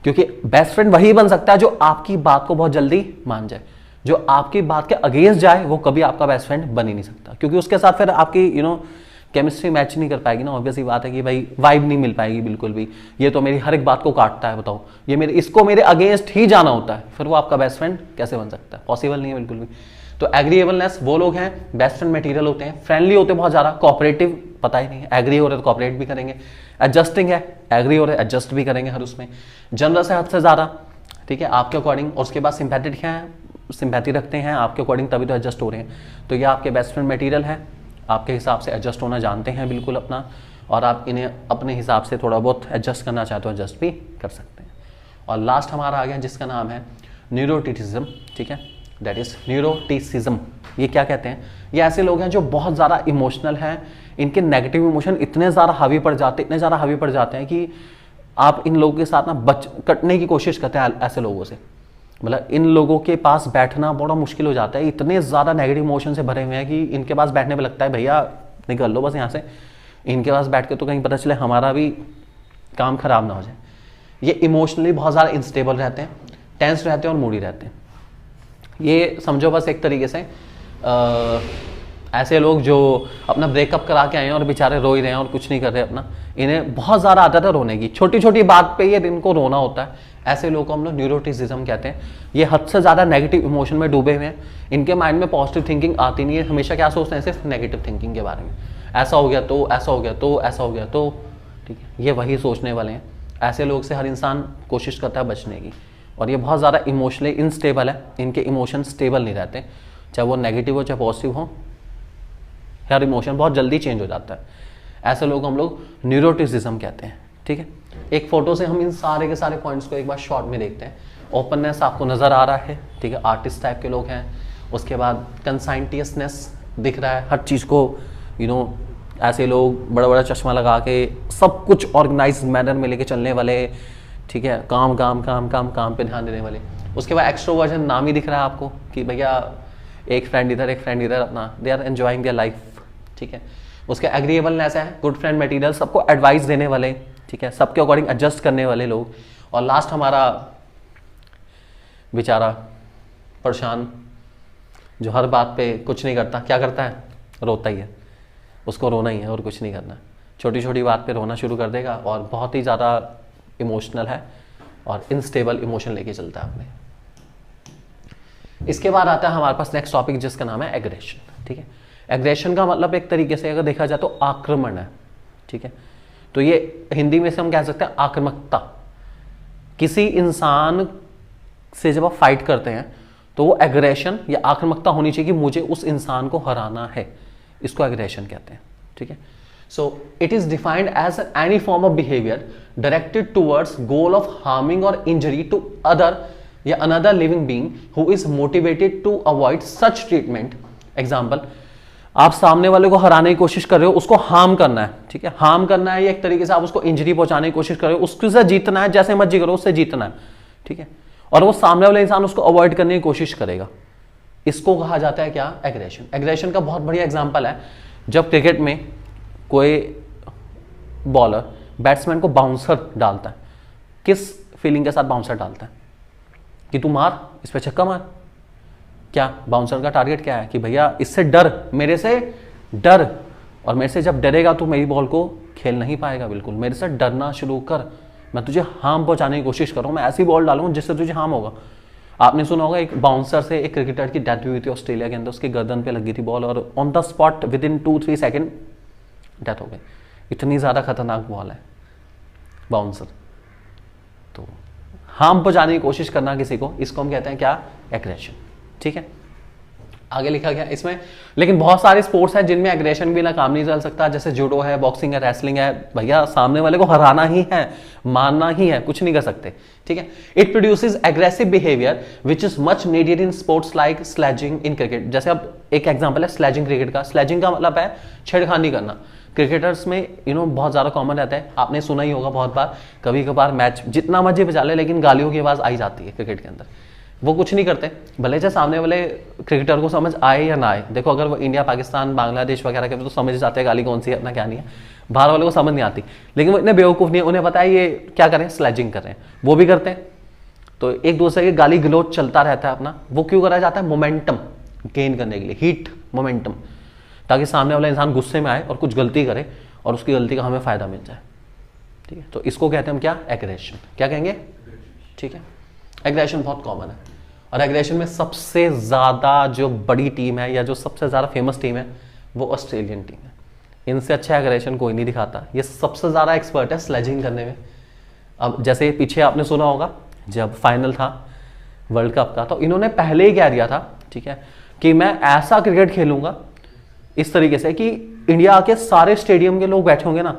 Speaker 1: क्योंकि बेस्ट फ्रेंड वही बन सकता है जो आपकी बात को बहुत जल्दी मान जाए। जो आपकी बात के अगेंस्ट जाए वो कभी आपका बेस्ट फ्रेंड बन ही नहीं सकता, क्योंकि उसके साथ फिर आपकी केमिस्ट्री मैच नहीं कर पाएगी ना। ऑब्वियस ही बात है कि भाई वाइब नहीं मिल पाएगी बिल्कुल भी। ये तो मेरी हर एक बात को काटता है, बताओ, ये इसको मेरे अगेंस्ट ही जाना होता है, फिर वो आपका बेस्ट फ्रेंड कैसे बन सकता है, पॉसिबल नहीं है बिल्कुल भी। तो एग्रीएबलनेस वो लोग हैं, बेस्ट फ्रेंड मटेरियल होते हैं, फ्रेंडली होते हैं बहुत ज़्यादा, कोऑपरेटिव पता ही नहीं है, एग्री हो रहे तो कोऑपरेट भी करेंगे, एडजस्टिंग है, एग्री हो रहे एडजस्ट भी करेंगे हर उसमें, जनरस है हद से ज़्यादा, ठीक है, आपके अकॉर्डिंग। और उसके बाद सिंपैथेटिक हैं, सिंपैथी रखते हैं आपके अकॉर्डिंग, तभी तो एडजस्ट हो रहे हैं। तो ये आपके बेस्ट फ्रेंड मटेरियल है, आपके हिसाब से एडजस्ट होना जानते हैं बिल्कुल अपना, और आप इन्हें अपने हिसाब से थोड़ा बहुत एडजस्ट करना चाहते हो एडजस्ट भी कर सकते हैं। और लास्ट हमारा आ गया जिसका नाम है न्यूरोटिसिज्म, ठीक है, दैट इज न्यूरोटिसिज्म। ये क्या कहते हैं, ये ऐसे लोग हैं जो बहुत ज़्यादा इमोशनल हैं, इनके नेगेटिव इमोशन इतने ज़्यादा हावी पड़ जाते हैं कि आप इन लोगों के साथ ना कटने की कोशिश करते हैं ऐसे लोगों से। मतलब इन लोगों के पास बैठना बड़ा मुश्किल हो जाता है, इतने ज़्यादा नेगेटिव इमोशन से भरे हुए हैं कि इनके पास बैठने पे लगता है भैया निकल लो बस यहाँ से, इनके पास बैठ के तो कहीं पता चले हमारा भी काम खराब ना हो जाए। ये इमोशनली बहुत ज़्यादा इंस्टेबल रहते हैं, टेंस रहते हैं और मूडी रहते हैं। ये समझो बस एक तरीके से ऐसे लोग जो अपना ब्रेकअप करा के आए हैं और बेचारे रो ही रहे हैं और कुछ नहीं कर रहे अपना, इन्हें बहुत ज़्यादा आदत है रोने की, छोटी छोटी बात पे ये इनको रोना होता है। ऐसे लोगों को हम लोग न्यूरोटिसिज्म कहते हैं। ये हद से ज़्यादा नेगेटिव इमोशन में डूबे हुए हैं, इनके माइंड में पॉजिटिव थिंकिंग आती नहीं है, हमेशा क्या सोचते हैं, सिर्फ नेगेटिव थिंकिंग के बारे में, ऐसा हो गया तो, ऐसा हो गया तो, ऐसा हो गया तो, ठीक है, ये वही सोचने वाले हैं। ऐसे लोग से हर इंसान कोशिश करता है बचने की, और ये बहुत ज़्यादा इमोशनली इनस्टेबल है, इनके इमोशन स्टेबल नहीं रहते, चाहे वो नेगेटिव हो चाहे पॉजिटिव हो, हर इमोशन बहुत जल्दी चेंज हो जाता है। ऐसे लोग हम लोग न्यूरोटिसिज्म कहते हैं, ठीक है। एक फोटो से हम इन सारे के सारे पॉइंट्स को एक बार शॉर्ट में देखते हैं। ओपननेस आपको नज़र आ रहा है, ठीक है, आर्टिस्ट टाइप के लोग हैं। उसके बाद कंसाइंटियसनेस दिख रहा है, हर चीज़ को ऐसे लोग बड़ा बड़ा चश्मा लगा के सब कुछ ऑर्गेनाइज मैनर में लेके चलने वाले, ठीक है, काम काम काम काम काम पे ध्यान देने वाले। उसके बाद एक्सट्रोवर्जन, नाम ही दिख रहा है आपको कि भैया एक फ्रेंड इधर एक फ्रेंड इधर, अपना they are enjoying their life, ठीक है। उसके एग्रीएबलनेस है, गुड फ्रेंड मटेरियल, सबको एडवाइस देने वाले, ठीक है, सबके अकॉर्डिंग एडजस्ट करने वाले लोग। और लास्ट हमारा बेचारा परेशान, जो हर बात पे कुछ नहीं करता, क्या करता है, रोता ही है, उसको रोना ही है और कुछ नहीं करना, छोटी छोटी बात पे रोना शुरू कर देगा और बहुत ही ज़्यादा इमोशनल है और इनस्टेबल इमोशन लेके चलता है अपने। इसके बाद आता है हमारे पास नेक्स्ट टॉपिक जिसका नाम है एग्रेशन। ठीक है, एग्रेशन का मतलब एक तरीके से अगर देखा जाए तो आक्रमण है। ठीक है, तो ये हिंदी में से हम कह सकते हैं आक्रामकता। किसी इंसान से जब आप फाइट करते हैं तो वो एग्रेशन या आक्रामकता होनी चाहिए कि मुझे उस इंसान को हराना है, इसको एग्रेशन कहते हैं। ठीक है, so it is defined as any form of behaviour directed towards goal of harming or injury to other या another living being who is motivated to avoid such treatment. Example, आप सामने वाले को हराने की कोशिश कर रहे हो, उसको हार्म करना है। ठीक है, हार्म करना है या एक तरीके से आप उसको इंजरी पहुंचाने की कोशिश कर रहे हो, उससे जीतना है, जैसे मर्जी करो उससे जीतना है। ठीक है, और वो सामने वाले इंसान उसको अवॉइड करने की कोशिश करेगा, इसको कहा जाता है क्या? एग्रेशन। एग्रेशन का बहुत बढ़िया एग्जांपल है जब क्रिकेट में कोई बॉलर बैट्समैन को बाउंसर डालता है, किस फीलिंग के साथ बाउंसर डालता है कि तू मार, इस पे छक्का मार। क्या बाउंसर का टारगेट क्या है कि भैया इससे डर, मेरे से डर, और मेरे से जब डरेगा तो मेरी बॉल को खेल नहीं पाएगा, बिल्कुल मेरे से डरना शुरू कर, मैं तुझे हार्म पहुंचाने की कोशिश कर रहा हूं, मैं ऐसी बॉल डालूंगा जिससे तुझे हार्म होगा। आपने सुना होगा एक बाउंसर से एक क्रिकेटर की डेथ हुई थी ऑस्ट्रेलिया के अंदर, उसकी गर्दन पे लगी थी बॉल और on the spot with in 2-3 second death हो गई। इतनी ज़्यादा खतरनाक बॉल है बाउंसर। तो हार्म पहुंचाने की कोशिश करना किसी को, इसको हम कहते हैं क्या? एग्रेशन। ठीक है, आगे लिखा गया इसमें। लेकिन बहुत सारे स्पोर्ट्स हैं जिनमें एग्रेशन भी ना काम नहीं चल सकता, जैसे जूडो है, बॉक्सिंग है, रेसलिंग है। भैया सामने वाले को हराना ही है, मारना ही है, कुछ नहीं कर सकते। ठीक है, it produces aggressive behaviour which is much needed in sports like sledging in cricket. जैसे अब एक एग्जांपल है स्लेजिंग क्रिकेट का। स्लेजिंग का मतलब है छेड़खानी करना। क्रिकेटर्स में बहुत ज़्यादा कॉमन रहता है, आपने सुना ही होगा बहुत बार, कभी कभार मैच जितना मर्जी बजा ले लेकिन गालियों की आवाज़ आई जाती है क्रिकेट के अंदर। वो कुछ नहीं करते, भले चाहे सामने वाले क्रिकेटर को समझ आए या ना आए। देखो अगर वो इंडिया, पाकिस्तान, बांग्लादेश वगैरह के तो समझ जाते हैं गाली कौन सी है, अपना क्या नहीं है। बाहर वाले को समझ नहीं आती, लेकिन वो इतने बेवकूफ़ नहीं है, उन्हें पता है ये क्या करें, स्लेजिंग कर रहे हैं, वो भी करते हैं। तो एक दूसरे के गाली गलोच चलता रहता है अपना। वो क्यों कराया जाता है? मोमेंटम गेन करने के लिए, हीट मोमेंटम, ताकि सामने वाला इंसान गुस्से में आए और कुछ गलती करे और उसकी गलती का हमें फ़ायदा मिल जाए। ठीक है, तो इसको कहते हैं हम क्या? एग्रेशन। क्या कहेंगे? ठीक है, एग्रेशन बहुत कॉमन है। और एग्रेशन में सबसे ज़्यादा जो बड़ी टीम है या जो सबसे ज़्यादा फेमस टीम है वो ऑस्ट्रेलियन टीम है। इनसे अच्छा एग्रेशन कोई नहीं दिखाता, ये सबसे ज़्यादा एक्सपर्ट है स्लेजिंग करने में। अब जैसे पीछे आपने सुना होगा जब फाइनल था वर्ल्ड कप का, तो इन्होंने पहले ही कह दिया था, ठीक है, कि मैं ऐसा क्रिकेट खेलूंगा इस तरीके से कि इंडिया के सारे स्टेडियम के लोग बैठे होंगे ना,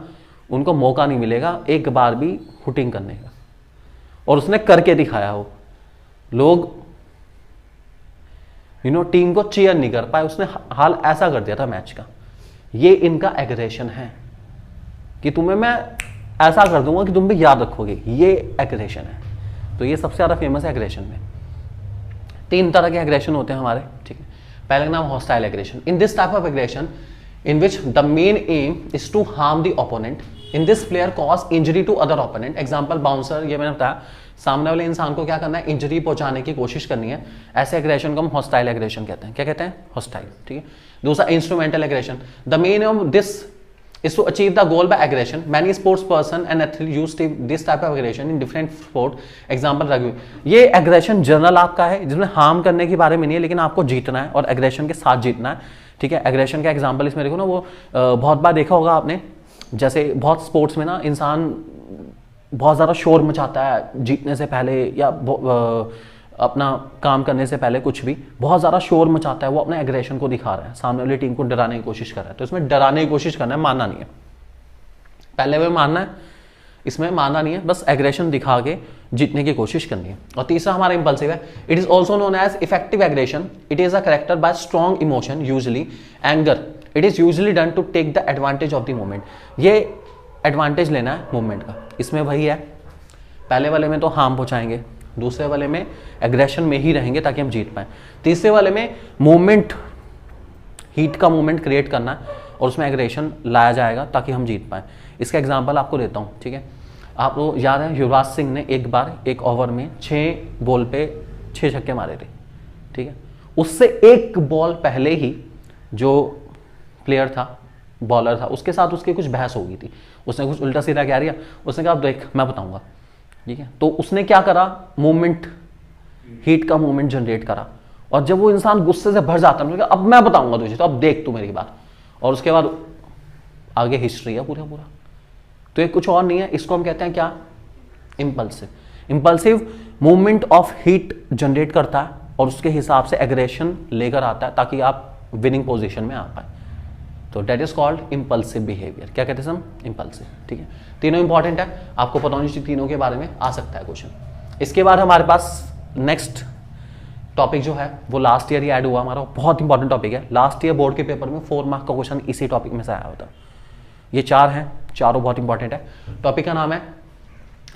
Speaker 1: उनको मौका नहीं मिलेगा एक बार भी हुटिंग करने का। और उसने करके दिखाया। वो लोग टीम को चीयर नहीं कर पाए, उसने हाल ऐसा कर दिया था मैच का। ये इनका एग्रेशन है कि तुम्हें मैं ऐसा कर दूंगा कि तुम भी याद रखोगे, ये एग्रेशन है। तो ये सबसे ज़्यादा फेमस है एग्रेशन में। 3 तरह के एग्रेशन होते हैं हमारे। ठीक है, पहले का नाम hostile aggression. In this type of aggression in which the main aim is to harm the opponent. In this player cause injury to other opponent. Example bouncer, ये मैंने बताया, सामने वाले इंसान को क्या करना है? इंजरी पहुंचाने की कोशिश करनी है। ऐसे एग्रेशन को हम हॉस्टाइल एग्रेशन कहते हैं। क्या कहते हैं? हॉस्टाइल। ठीक है, दूसरा instrumental aggression. The main of this is to achieve the goal by aggression. Many sports person and athletes use this type of aggression in different sport. Example rugby. ये aggression general आपका है जिसमें harm करने के बारे में नहीं है, लेकिन आपको जीतना है और एग्रेशन के साथ जीतना है। ठीक है, एग्रेशन का एग्जांपल इसमें देखो ना, वो बहुत बार देखा होगा आपने, जैसे बहुत स्पोर्ट्स में ना इंसान बहुत ज़्यादा शोर मचाता है जीतने से पहले या अपना काम करने से पहले, कुछ भी बहुत ज़्यादा शोर मचाता है, वो अपने एग्रेशन को दिखा रहा है, सामने वाली टीम को डराने की कोशिश कर रहा है। तो इसमें डराने की कोशिश करना है, मारना नहीं है। पहले में मारना है, इसमें मारना नहीं है, बस एग्रेशन दिखा के जीतने की कोशिश करनी है। और तीसरा हमारा इंपल्सिव है। It is also known as affective aggression. It is a character by strong emotion, usually anger. It is usually done to take the advantage of the moment. ये एडवांटेज लेना है मोमेंट का। इसमें वही है, पहले वाले में तो हार्म पहुंचाएंगे, दूसरे वाले में एग्रेशन में ही रहेंगे ताकि हम जीत पाएं, तीसरे वाले में मूवमेंट, हीट का मूवमेंट क्रिएट करना है और उसमें एग्रेशन लाया जाएगा ताकि हम जीत पाएं। इसका एग्जांपल आपको देता हूं। ठीक है, आपको याद है युवराज सिंह ने एक बार एक ओवर में 6 बॉल पे 6 छक्के मारे थे। ठीक है, उससे एक बॉल पहले ही जो प्लेयर था बॉलर था, उसके साथ उसकी कुछ बहस हो गई थी, उसने कुछ उल्टा सीधा कह दिया, उसने कहा देख मैं बताऊंगा, ठीक है। तो उसने क्या करा, मूवमेंट, हीट का मूवमेंट जनरेट करा, और जब वो इंसान गुस्से से भर जाता है, अब मैं बताऊंगा तुझे, तो अब देख तू मेरी बात, और उसके बाद आगे हिस्ट्री है पूरा पूरा। तो ये कुछ और नहीं है, इसको हम कहते हैं क्या, impulsive. Impulsive movement of heat generate करता है और उसके हिसाब से एग्रेशन लेकर आता है ताकि आप विनिंग पोजीशन में आ पाए। तो that is called impulsive behaviour. क्या कहते हैं हम, इंपल्सिव, ठीक है। तीनों इंपॉर्टेंट है, आपको पता होनी चाहिए, तीनों के बारे में आ सकता है क्वेश्चन। इसके बाद हमारे पास नेक्स्ट टॉपिक जो है वो लास्ट ईयर ही ऐड हुआ हमारा, बहुत इंपॉर्टेंट टॉपिक है। लास्ट ईयर बोर्ड के पेपर में 4 मार्क का क्वेश्चन इसी टॉपिक में से आया होता। ये 4 हैं, चारों बहुत इंपॉर्टेंट है। टॉपिक का नाम है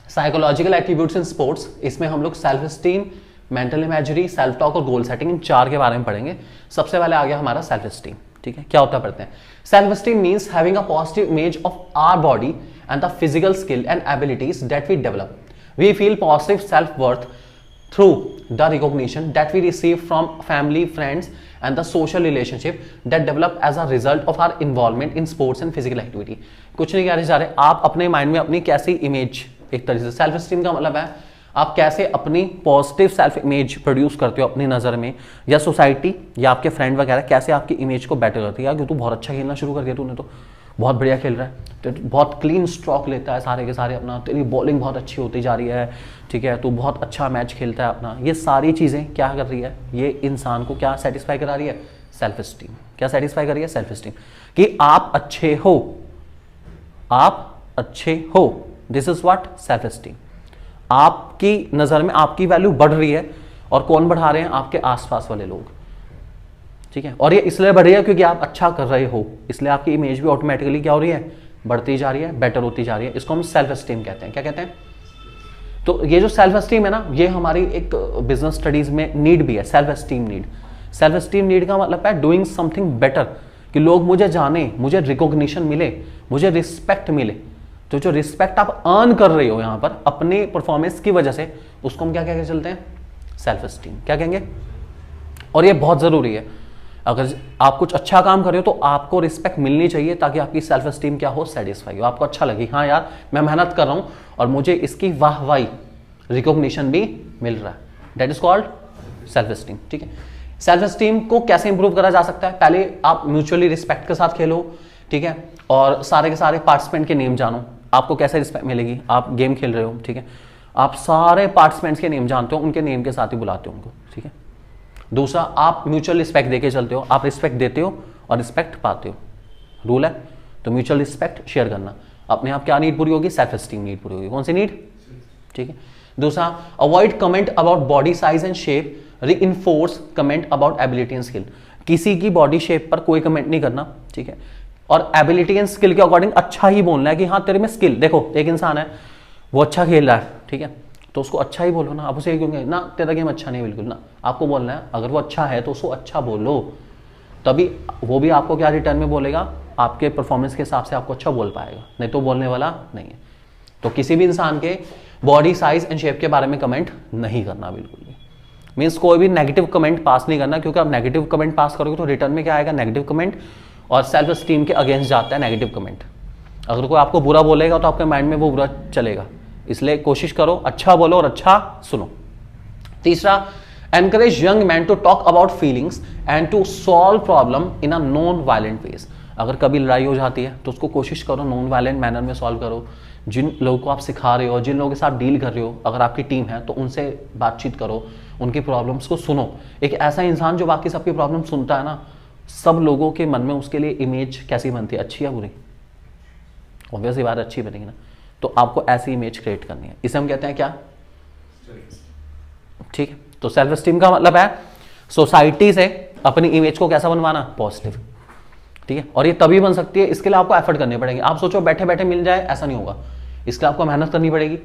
Speaker 1: साइकोलॉजिकल एट्रीब्यूट्स इन स्पोर्ट्स। इसमें हम लोग self esteem, mental imagery, self talk और गोल सेटिंग, इन 4 के बारे में पढ़ेंगे। सबसे पहले आ गया हमारा सेल्फ स्टीम, ठीक है। क्या होता है पढ़ते हैं। Self esteem means having a positive image of our body and the physical skill and abilities that we develop. We feel positive self worth through the recognition that we receive from family, friends and the social relationship that develop as a result of our involvement in sports and physical activity। कुछ नहीं कहने जा रहे, आप अपने mind में अपनी कैसी इमेज, एक तरह से सेल्फ स्टीम का मतलब है आप कैसे अपनी पॉजिटिव सेल्फ इमेज प्रोड्यूस करते हो अपनी नज़र में, या सोसाइटी या आपके फ्रेंड वगैरह कैसे आपकी इमेज को बेटर करती है। क्योंकि तू बहुत अच्छा खेलना शुरू कर दिया, तूने तो बहुत बढ़िया खेल रहा है, तो बहुत क्लीन स्ट्रोक लेता है सारे के सारे अपना, तेरी बॉलिंग बहुत अच्छी होती जा रही है, ठीक है, तू बहुत अच्छा मैच खेलता है अपना। ये सारी चीज़ें क्या कर रही है, ये इंसान को क्या सेटिस्फाई करा रही है, सेल्फ स्टीम। क्या सेटिस्फाई कर रही है, सेल्फ स्टीम, कि आप अच्छे हो, आप अच्छे हो, this is what, self esteem. आपकी नज़र में आपकी वैल्यू बढ़ रही है, और कौन बढ़ा रहे हैं, आपके आसपास वाले लोग, ठीक है। और ये इसलिए बढ़ रही है क्योंकि आप अच्छा कर रहे हो, इसलिए आपकी इमेज भी ऑटोमेटिकली क्या हो रही है, बढ़ती जा रही है, बेटर होती जा रही है। इसको हम सेल्फ स्टीम कहते हैं। क्या कहते हैं। तो ये जो सेल्फ स्टीम है ना, ये हमारी एक बिजनेस स्टडीज में नीड भी है, self esteem need. Self esteem need का मतलब है डूइंग समथिंग बेटर, कि लोग मुझे जाने, मुझे रिकॉग्निशन मिले, मुझे रिस्पेक्ट मिले। तो जो रिस्पेक्ट आप अर्न कर रहे हो यहाँ पर अपने परफॉर्मेंस की वजह से, उसको हम क्या कहकर चलते हैं, सेल्फ स्टीम। क्या कहेंगे। और ये बहुत जरूरी है, अगर आप कुछ अच्छा काम कर रहे हो तो आपको रिस्पेक्ट मिलनी चाहिए, ताकि आपकी सेल्फ स्टीम क्या हो, सेटिस्फाई हो, आपको अच्छा लगे, हाँ यार मैं मेहनत कर रहा हूं और मुझे इसकी वाहवाही, रिकॉग्निशन भी मिल रहा है। That is called self esteem, ठीक है। सेल्फ स्टीम को कैसे इंप्रूव करा जा सकता है, पहले आप म्यूचुअली रिस्पेक्ट के साथ खेलो, ठीक है, और सारे के सारे पार्टिसिपेंट के नेम जानो। आपको कैसे रिस्पेक्ट मिलेगी, आप गेम खेल रहे हो, ठीक है, आप सारे पार्टिसिपेंट्स के नेम जानते हो, उनके नेम के साथ ही बुलाते हो उनको, ठीक है। दूसरा, आप म्यूचुअल रिस्पेक्ट देके चलते हो, आप रिस्पेक्ट देते हो और रिस्पेक्ट पाते हो, रूल है। तो म्यूचुअल रिस्पेक्ट शेयर करना, अपने आप क्या नीड पूरी होगी, सेल्फ स्टीम नीड पूरी होगी। कौन सी नीड, ठीक है। दूसरा, avoid comment about body size and shape, reinforce comment about ability and skill. किसी की बॉडी शेप पर कोई कमेंट नहीं करना, ठीक है, और एबिलिटी एंड स्किल के अकॉर्डिंग अच्छा ही बोलना है कि हाँ तेरे में स्किल, देखो एक इंसान है वो अच्छा खेल रहा है, ठीक है, तो उसको अच्छा ही बोलो ना, आप उसे क्यों ना तेरा गेम अच्छा नहीं, बिल्कुल ना, आपको बोलना है अगर वो अच्छा है तो उसको अच्छा बोलो, तभी वो भी आपको क्या रिटर्न में बोलेगा, आपके परफॉर्मेंस के हिसाब से आपको अच्छा बोल पाएगा, नहीं तो बोलने वाला नहीं है। तो किसी भी इंसान के बॉडी साइज एंड शेप के बारे में कमेंट नहीं करना बिल्कुल भी, मीन्स कोई भी नेगेटिव कमेंट पास नहीं करना, क्योंकि आप नेगेटिव कमेंट पास करोगे तो रिटर्न में क्या आएगा, नेगेटिव कमेंट, और सेल्फ स्टीम के अगेंस्ट जाता है नेगेटिव कमेंट। अगर कोई आपको बुरा बोलेगा तो आपके माइंड में वो बुरा चलेगा, इसलिए कोशिश करो अच्छा बोलो और अच्छा सुनो। तीसरा, encourage young man to talk about feelings and to solve problem in a non violent ways. अगर कभी लड़ाई हो जाती है तो उसको कोशिश करो नॉन वायलेंट मैनर में सॉल्व करो। जिन लोगों को आप सिखा रहे हो, जिन लोगों के साथ डील कर रहे हो, अगर आपकी टीम है तो उनसे बातचीत करो, उनकी प्रॉब्लम्स को सुनो। एक ऐसा इंसान जो बाकी सबकी प्रॉब्लम सुनता है ना, सब लोगों के मन में उसके लिए इमेज कैसी बनती है, अच्छी या बुरी, ऑब्वियस ही बात अच्छी बनेगी ना। तो आपको ऐसी इमेज क्रिएट करनी है, इसे हम कहते हैं क्या, ठीक है। तो सेल्फ स्टीम का मतलब है सोसाइटी से अपनी इमेज को कैसा बनवाना, पॉजिटिव, ठीक है। और ये तभी बन सकती है, इसके लिए आपको एफर्ट करने पड़ेंगे। आप सोचो बैठे बैठे मिल जाए, ऐसा नहीं होगा, इसके लिए आपको मेहनत करनी पड़ेगी,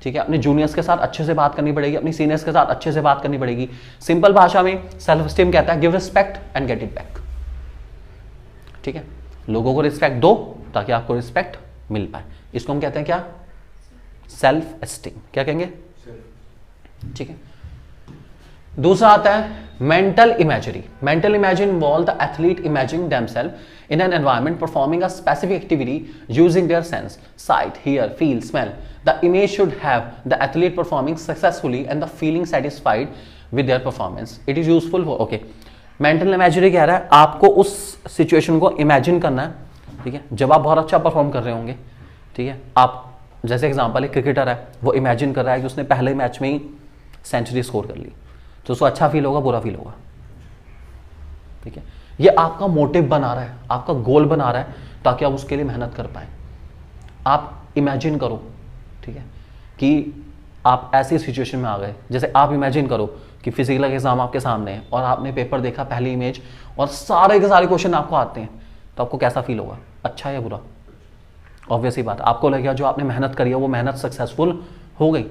Speaker 1: ठीक है। अपने जूनियर्स के साथ अच्छे से बात करनी पड़ेगी, अपनी सीनियर्स के साथ अच्छे से बात करनी पड़ेगी। सिंपल भाषा में सेल्फ स्टीम कहता है give respect and get it back, ठीक है। लोगों को रिस्पेक्ट दो ताकि आपको रिस्पेक्ट मिल पाए, इसको हम कहते हैं क्या, सेल्फ एस्टीम। क्या कहेंगे, ठीक है। दूसरा आता है mental imagery. Mental imagery involve the athlete imagining themselves in an environment performing a specific activity using their sense, sight, hear, feel, smell. The image should have the athlete performing successfully and the feeling satisfied with their performance. It is useful for okay. Mental imagery कह रहा है आपको उस situation को imagine करना है, ठीक है, जब आप बहुत अच्छा परफॉर्म कर रहे होंगे, ठीक है. आप जैसे एग्जांपल एक क्रिकेटर है, वो इमेजिन कर रहा है कि उसने पहले मैच में ही सेंचुरी स्कोर कर ली, तो उसको अच्छा फील होगा, बुरा फील होगा, ठीक है. ये आपका मोटिव बना रहा है, आपका गोल बना रहा है, ताकि आप उसके लिए मेहनत कर पाए. आप इमेजिन करो, ठीक है, कि आप ऐसी सिचुएशन में आ गए. जैसे आप इमेजिन करो कि फिजिकल एग्जाम आपके सामने है और आपने पेपर देखा, पहली इमेज, और सारे के सारे क्वेश्चन आपको आते हैं, तो आपको कैसा फील होगा, अच्छा या बुरा? ऑब्वियस ही बात, आपको लगेगा जो आपने मेहनत करी है वो मेहनत सक्सेसफुल हो गई.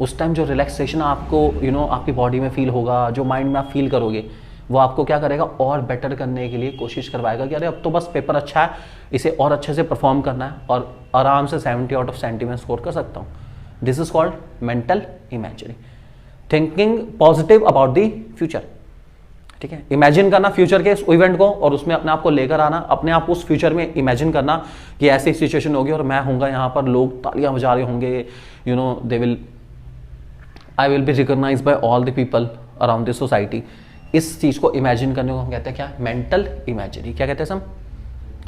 Speaker 1: उस टाइम जो रिलैक्सेशन आपको आपकी बॉडी में फील होगा, जो माइंड में आप फील करोगे, वो आपको क्या करेगा, और बेटर करने के लिए कोशिश करवाएगा कि अरे अब तो बस पेपर अच्छा है, इसे और अच्छे से परफॉर्म करना है और आराम से 70 आउट ऑफ 70 में स्कोर कर सकता हूँ. This is called mental imagery. Thinking positive about the future, ठीक है. इमेजिन करना फ्यूचर के इस इवेंट को और उसमें अपने आप को लेकर आना, अपने आप को उस फ्यूचर में इमेजिन करना कि ऐसी सिचुएशन होगी और मैं होऊंगा यहाँ पर, लोग तालियां बजा रहे होंगे, I will be recognised by all the people around this society. इस चीज को इमेजिन करने को हम कहते हैं क्या, मेंटल इमेजरी. क्या कहते हैं हम,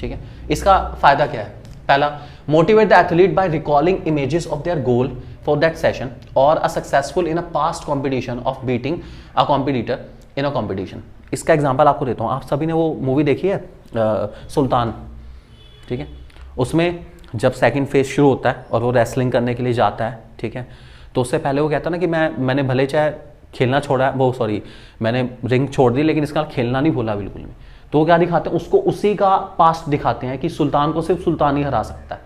Speaker 1: ठीक है. इसका फायदा क्या है? पहला, motivate the athlete by recalling images of their goal for that session or a successful in a past competition of beating a competitor in a competition. इसका एग्जांपल आपको देता हूँ. आप सभी ने वो मूवी देखी है सुल्तान, ठीक है. उसमें जब सेकंड फेज शुरू होता है और वो रेसलिंग करने के लिए जाता है, ठीक है, तो उससे पहले वो कहता है ना कि मैंने भले चाहे खेलना छोड़ा, मैंने रिंग छोड़ दी, लेकिन इसका खेलना नहीं भूला बिल्कुल भी. तो वो क्या दिखाते हैं, उसको उसी का पास्ट दिखाते हैं कि सुल्तान को सिर्फ सुल्तान ही हरा सकता है,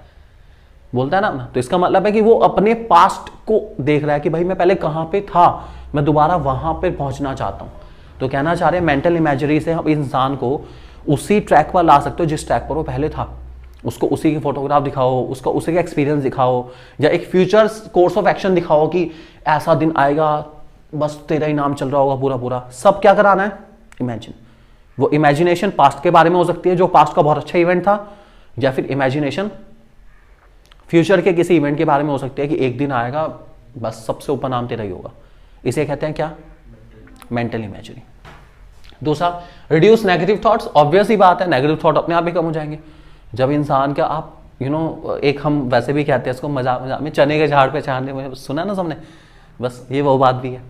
Speaker 1: बोलता है ना. तो इसका मतलब है कि वो अपने पास्ट को देख रहा है कि भाई मैं पहले कहाँ पे था, मैं दोबारा वहां पे पहुंचना चाहता हूँ. तो कहना चाह रहे हैं मेंटल इमेजरी से हम इंसान को उसी ट्रैक पर ला सकते हो जिस ट्रैक पर वो पहले था. उसको उसी की फोटोग्राफ दिखाओ, उसको उसी का एक्सपीरियंस दिखाओ, या एक फ्यूचर कोर्स ऑफ एक्शन दिखाओ कि ऐसा दिन आएगा, बस तेरा ही नाम चल रहा होगा पूरा पूरा. सब क्या कराना है, इमेजिन. वो इमेजिनेशन पास्ट के बारे में हो सकती है, जो पास्ट का बहुत अच्छा इवेंट था, या फिर इमेजिनेशन फ्यूचर के किसी इवेंट के बारे में हो सकती है कि एक दिन आएगा, बस सबसे ऊपर नाम तेरा ही होगा. इसे कहते हैं क्या, मेंटल इमेजरी. दूसरा, रिड्यूस नेगेटिव थॉट्स. ऑब्वियस ही बात है, नेगेटिव थॉट अपने आप ही कम हो जाएंगे जब इंसान का आप एक हम वैसे भी कहते हैं इसको मजाक में, चने के झाड़ पे चांदने, सुना ना सबने. बस ये वो बात भी है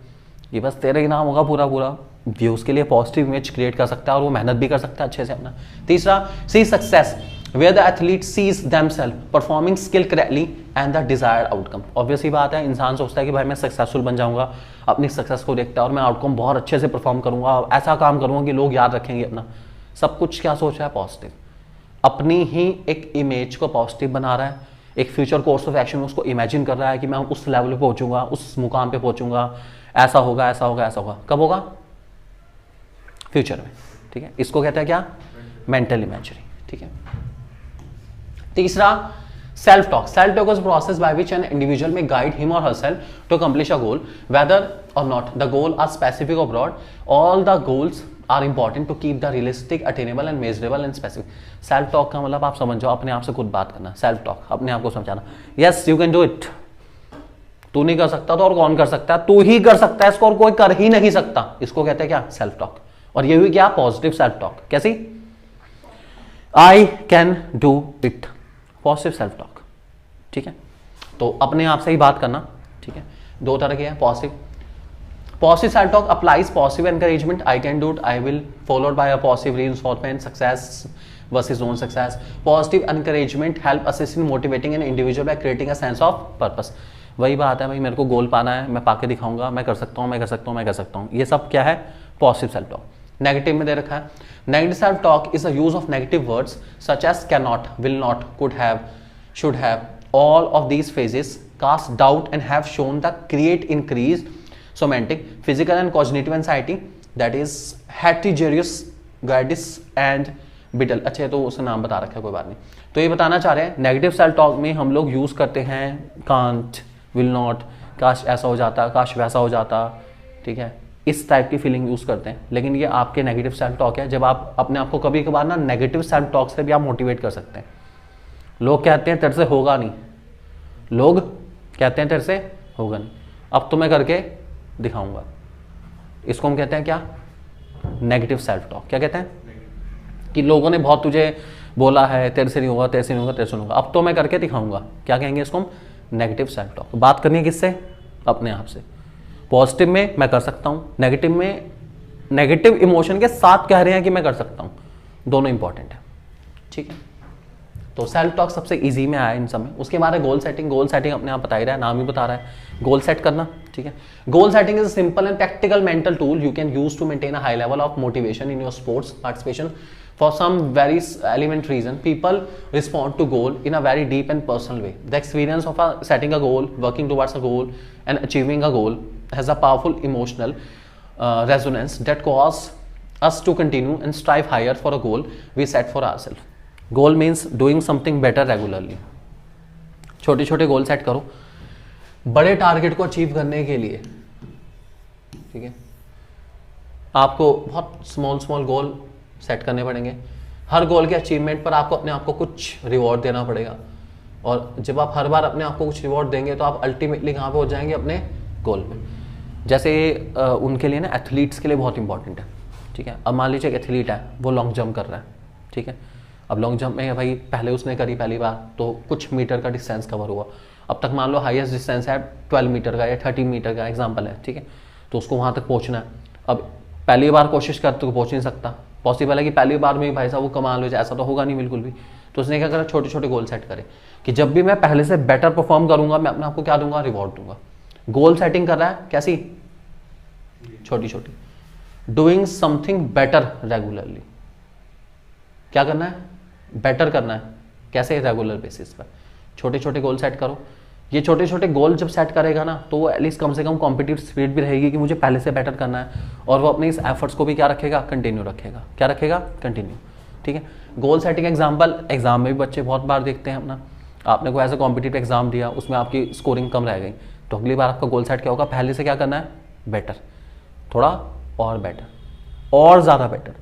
Speaker 1: कि बस तेरा ही नाम होगा पूरा पूरा. व्यूज के लिए पॉजिटिव इमेज क्रिएट कर सकता है और वो मेहनत भी कर सकता है अच्छे से अपना. तीसरा, see success where the athlete sees themselves performing skill correctly and the desired outcome. Obvious ही बात है, इंसान सोचता है कि भाई मैं सक्सेसफुल बन जाऊंगा, अपनी सक्सेस को देखता है और मैं आउटकम बहुत अच्छे से परफॉर्म करूंगा, ऐसा काम करूंगा कि लोग याद रखेंगे अपना. सब कुछ क्या सोच रहा है, पॉजिटिव. अपनी ही एक इमेज को पॉजिटिव बना रहा है, एक फ्यूचर कोर्स ऑफ एक्शन में उसको इमेजिन कर रहा है कि मैं उस लेवल पे पहुंचूंगा, उस मुकाम पे पहुंचूंगा, ऐसा होगा ऐसा होगा ऐसा होगा. कब होगा, फ्यूचर में, ठीक है. इसको कहते हैं क्या, मेंटल इमेजरी, ठीक है. तीसरा, self talk. Self talk is process by which an individual में guide him or herself to accomplish a goal whether or not the goal are specific or broad. All the goals are important to keep the realistic, attainable and measurable and specific. Self talk का मतलब आप समझ जाओ, अपने आप से खुद बात करना. सेल्फ टॉक, अपने आप को समझाना. Yes you can do it. तू नहीं कर सकता तो और कौन कर सकता है, तू ही कर सकता है इसको और कोई कर ही नहीं सकता. इसको कहते हैं क्या, सेल्फ टॉक. और ये हुई क्या, पॉजिटिव सेल्फ टॉक. कैसी, I can do it, positive self talk, ठीक है. तो अपने आप से ही बात करना, ठीक है. दो तरह के हैं positive. Positive self-talk applies positive encouragement. I can do it. I will, followed by a positive reinforcement. Success versus own success. Positive encouragement help assist in motivating an individual by creating a sense of purpose. वही बात है भाई, मेरे को गोल पाना है, मैं पाके दिखाऊंगा, मैं कर सकता हूँ, मैं कर सकता हूँ, मैं कर सकता हूँ. ये सब क्या है, पॉजिटिव सेल्फ टॉक. नेगेटिव में दे रखा है, negative self talk is a use of negative words such as can not, will not, could have, should have. All of these phases cast doubt and have shown the create increase somatic, physical and cognitive anxiety, that is heterogeneous guidis and biddle. अच्छा, तो उसका नाम बता रखा है, कोई बात नहीं. तो ये बताना चाह रहे हैं, नेगेटिव सेल्फ टॉक में हम लोग यूज करते हैं कांट, विल नॉट, काश ऐसा हो जाता, काश वैसा हो जाता, ठीक है, इस टाइप की फीलिंग यूज़ करते हैं, लेकिन ये आपके नेगेटिव सेल्फ टॉक है। जब आप अपने आप को कभी कभार ना नेगेटिव सेल्फ टॉक से भी आप मोटिवेट कर सकते हैं। लोग कहते हैं तेरे से होगा नहीं, लोग कहते हैं तेरे से होगा नहीं, अब तो मैं करके दिखाऊंगा। इसको हम कहते हैं क्या? Negative self talk. क्या कहते हैं? कि लोगों ने बहुत तुझे बोला है तेरे से नहीं होगा, तेरे से नहीं होगा, तेरे से नहीं होगा, अब तो मैं करके दिखाऊंगा। क्या कहेंगे इसको हम? Negative self talk. बात करनी है किससे? अपने आप से। पॉजिटिव में मैं कर सकता हूँ, नेगेटिव में नेगेटिव इमोशन के साथ कह रहे हैं कि मैं कर सकता हूँ, दोनों इंपॉर्टेंट है। ठीक है, तो सेल्फ टॉक सबसे इजी में आया इन सब में। उसके बाद है गोल सेटिंग। गोल सेटिंग अपने आप बता ही रहा है, नाम ही बता रहा है, गोल सेट करना। ठीक है, goal setting is a simple and practical mental tool you can use to maintain a high level of motivation in your sports participation. For some very element reason, people respond to goal in a very deep and personal way. The experience of setting a goal, working towards a goal, and achieving a goal has a powerful emotional resonance that causes us to continue and strive higher for a goal we set for ourselves. Goal means doing something better regularly. छोटे छोटे goal set करो बड़े target को achieve करने के लिए. ठीक है, आपको बहुत स्मॉल गोल सेट करने पड़ेंगे. हर गोल के अचीवमेंट पर आपको अपने आप को कुछ रिवॉर्ड देना पड़ेगा, और जब आप हर बार अपने आप को कुछ रिवॉर्ड देंगे तो आप अल्टीमेटली कहाँ पे हो जाएंगे? अपने गोल पे. जैसे उनके लिए ना, एथलीट्स के लिए बहुत इंपॉर्टेंट है. ठीक है, अब मान लीजिए एक एथलीट है, वो लॉन्ग जंप कर रहा है. ठीक है, अब लॉन्ग जंप में भाई पहले उसने करी पहली बार तो कुछ मीटर का डिस्टेंस कवर हुआ. अब तक मान लो हाईएस्ट डिस्टेंस है 12 मीटर का या 13 मीटर का एग्जाम्पल है. ठीक है, तो उसको वहाँ तक पहुँचना है. अब पहली बार कोशिश कर तो पहुँच नहीं सकता. पॉसिबल है कि पहली बार में भाई साहब वो कमाल हो जाए, ऐसा तो होगा नहीं बिल्कुल भी. तो उसने क्या करा? छोटे छोटे गोल सेट करे कि जब भी मैं पहले से बेटर परफॉर्म करूंगा मैं अपने आपको क्या दूंगा? रिवॉर्ड दूंगा. गोल सेटिंग कर रहा है कैसी? छोटी छोटी. Doing something better regularly. क्या करना है? बेटर करना है. कैसे? रेगुलर बेसिस पर छोटे छोटे गोल सेट करो. ये छोटे छोटे गोल जब सेट करेगा ना तो वो एटलीस्ट कम से कम कॉम्पिटिटिव स्पिरिट भी रहेगी कि मुझे पहले से बेटर करना है, और वो अपने इस एफर्ट्स को भी क्या रखेगा? कंटिन्यू रखेगा. क्या रखेगा? कंटिन्यू. ठीक है, गोल सेटिंग एग्जाम्पल एग्जाम में भी बच्चे बहुत बार देखते हैं अपना. आपने कोई ऐसा कॉम्पिटिटिव एग्जाम दिया, उसमें आपकी स्कोरिंग कम रह गई, तो अगली बार आपका गोल सेट क्या होगा? पहले से क्या करना है? बेटर. थोड़ा और बेटर, और ज़्यादा बेटर.